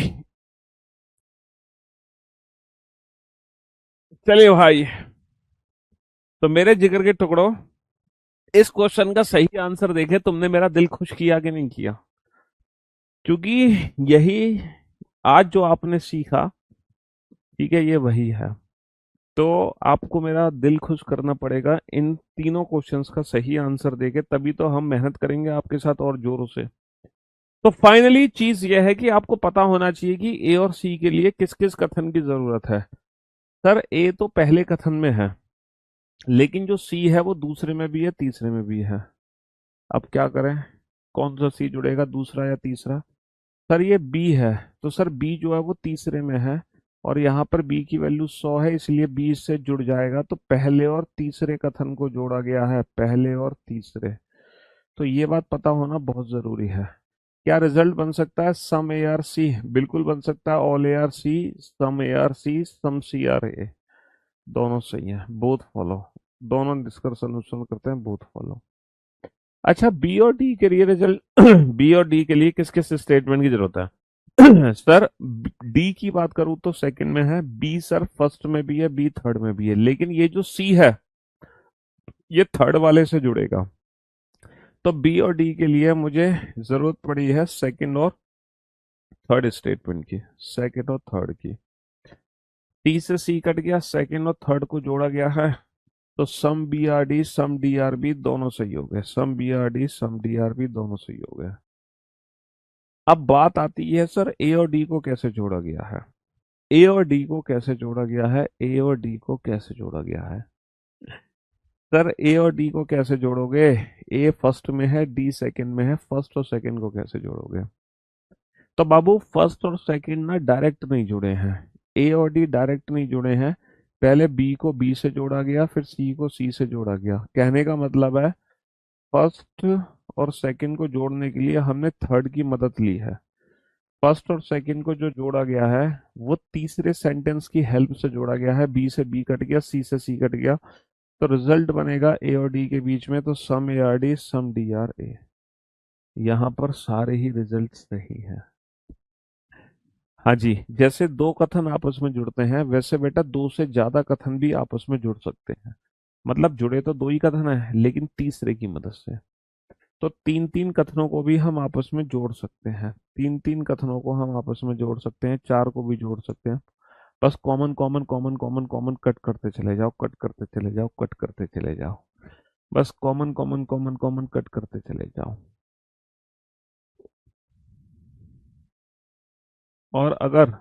चलिए भाई। तो मेरे जिगर के टुकड़ों, इस क्वेश्चन का सही आंसर देखे तुमने मेरा दिल खुश किया कि नहीं किया? क्योंकि यही आज जो आपने सीखा, ठीक है, ये वही है। तो आपको मेरा दिल खुश करना पड़ेगा इन तीनों क्वेश्चंस का सही आंसर देके, तभी तो हम मेहनत करेंगे आपके साथ और जोरों से। तो फाइनली चीज यह है कि आपको पता होना चाहिए कि ए और सी के लिए किस किस कथन की जरूरत है। सर ए तो पहले कथन में है, लेकिन जो सी है वो दूसरे में भी है, तीसरे में भी है। अब क्या करें? कौन सा सी जुड़ेगा, दूसरा या तीसरा? सर ये बी है, तो सर बी जो है वो तीसरे में है, और यहाँ पर बी की वैल्यू 100 है, इसलिए बी से जुड़ जाएगा। तो पहले और तीसरे कथन को जोड़ा गया है, पहले और तीसरे। तो ये बात पता होना बहुत जरूरी है। क्या रिजल्ट बन सकता है? सम ए आर सी बिल्कुल बन सकता है, all A are C, some A are C, some C are A, दोनों सही है, बोथ फॉलो। दोनों इसका सॉल्यूशन करते हैं, बोथ फॉलो। अच्छा, बी और डी के लिए रिजल्ट बी और डी के लिए किस किस स्टेटमेंट की जरूरत है? सर डी की बात करूं तो सेकंड में है, बी सर फर्स्ट में भी है, बी थर्ड में भी है, लेकिन ये जो सी है ये थर्ड वाले से जुड़ेगा। तो बी और डी के लिए मुझे जरूरत पड़ी है सेकंड और थर्ड स्टेटमेंट की, सेकंड और थर्ड की। टी से सी कट गया, सेकंड और थर्ड को जोड़ा गया है, तो सम B are D some D R B दोनों सही हो गए, सम B are D some D R B दोनों सही हो गए। अब बात आती है सर ए और डी को कैसे जोड़ा गया है? ए और डी को कैसे जोड़ा गया है? ए और डी को कैसे जोड़ा गया है? सर ए और डी को कैसे जोड़ोगे? ए फर्स्ट में है, डी सेकंड में है, फर्स्ट और सेकंड को कैसे जोड़ोगे? तो बाबू फर्स्ट और सेकंड ना डायरेक्ट नहीं जुड़े हैं, ए और डी डायरेक्ट नहीं जुड़े हैं। पहले बी को बी से जोड़ा गया, फिर सी को सी से जोड़ा गया। कहने का मतलब है फर्स्ट और सेकंड को जोड़ने के लिए हमने थर्ड की मदद ली है। फर्स्ट और सेकंड को जो जोड़ा गया है वो तीसरे सेंटेंस की हेल्प से जोड़ा गया है, बी से बी कट गया, सी से सी कट गया, तो रिजल्ट बनेगा ए और डी के बीच में, तो some A are D some D are A. यहाँ पर सारे ही रिजल्ट सही हैं। हाँ जी, जैसे दो कथन आपस में जुड़ते हैं, वैसे बेटा दो से ज्यादा कथन भी आपस में जुड़ सकते हैं। मतलब जुड़े तो दो ही कथन है, लेकिन तीसरे की मदद से। तो तीन तीन कथनों को भी हम आपस में जोड़ सकते हैं, तीन तीन कथनों को हम आपस में जोड़ सकते हैं, चार को भी जोड़ सकते हैं। बस common common common common common cut करते चले जाओ, कट करते चले जाओ, कट करते चले जाओ। बस common common common common cut करते चले जाओ। और अगर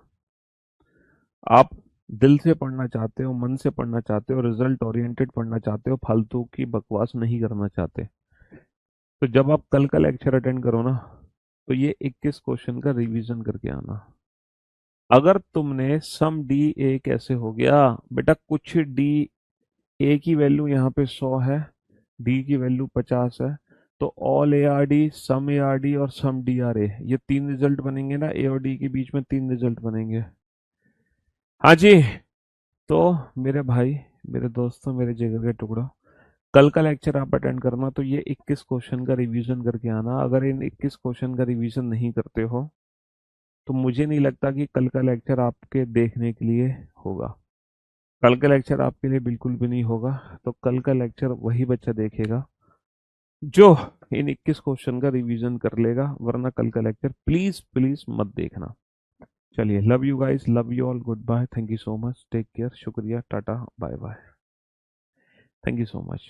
आप दिल से पढ़ना चाहते हो, मन से पढ़ना चाहते हो, रिजल्ट ओरिएंटेड पढ़ना चाहते हो, फालतू की बकवास नहीं करना चाहते, तो जब आप कल का लेक्चर अटेंड करो ना, तो ये 21 क्वेश्चन का रिवीजन करके आना। अगर तुमने सम डी ए कैसे हो गया बेटा, कुछ डी, ए की वैल्यू यहाँ पे 100 है, डी की वैल्यू 50 है, तो all A are D, some A are D और सम डी आर ए, ये तीन रिजल्ट बनेंगे ना, ए और डी के बीच में तीन रिजल्ट बनेंगे। हाँ जी। तो मेरे भाई, मेरे दोस्तों, मेरे जिगर के टुकड़ों, कल का लेक्चर आप अटेंड करना, तो ये 21 क्वेश्चन का रिवीजन करके आना। अगर इन 21 क्वेश्चन का रिवीजन नहीं करते हो तो मुझे नहीं लगता कि कल का लेक्चर आपके देखने के लिए होगा। कल का लेक्चर आपके लिए बिल्कुल भी नहीं होगा। तो कल का लेक्चर वही बच्चा देखेगा जो इन 21 क्वेश्चन का रिवीजन कर लेगा, वरना कल का लेक्चर प्लीज प्लीज मत देखना। चलिए, love you guys, love you all, good bye, thank you so much, take care, शुक्रिया, tata, bye bye, thank you so much.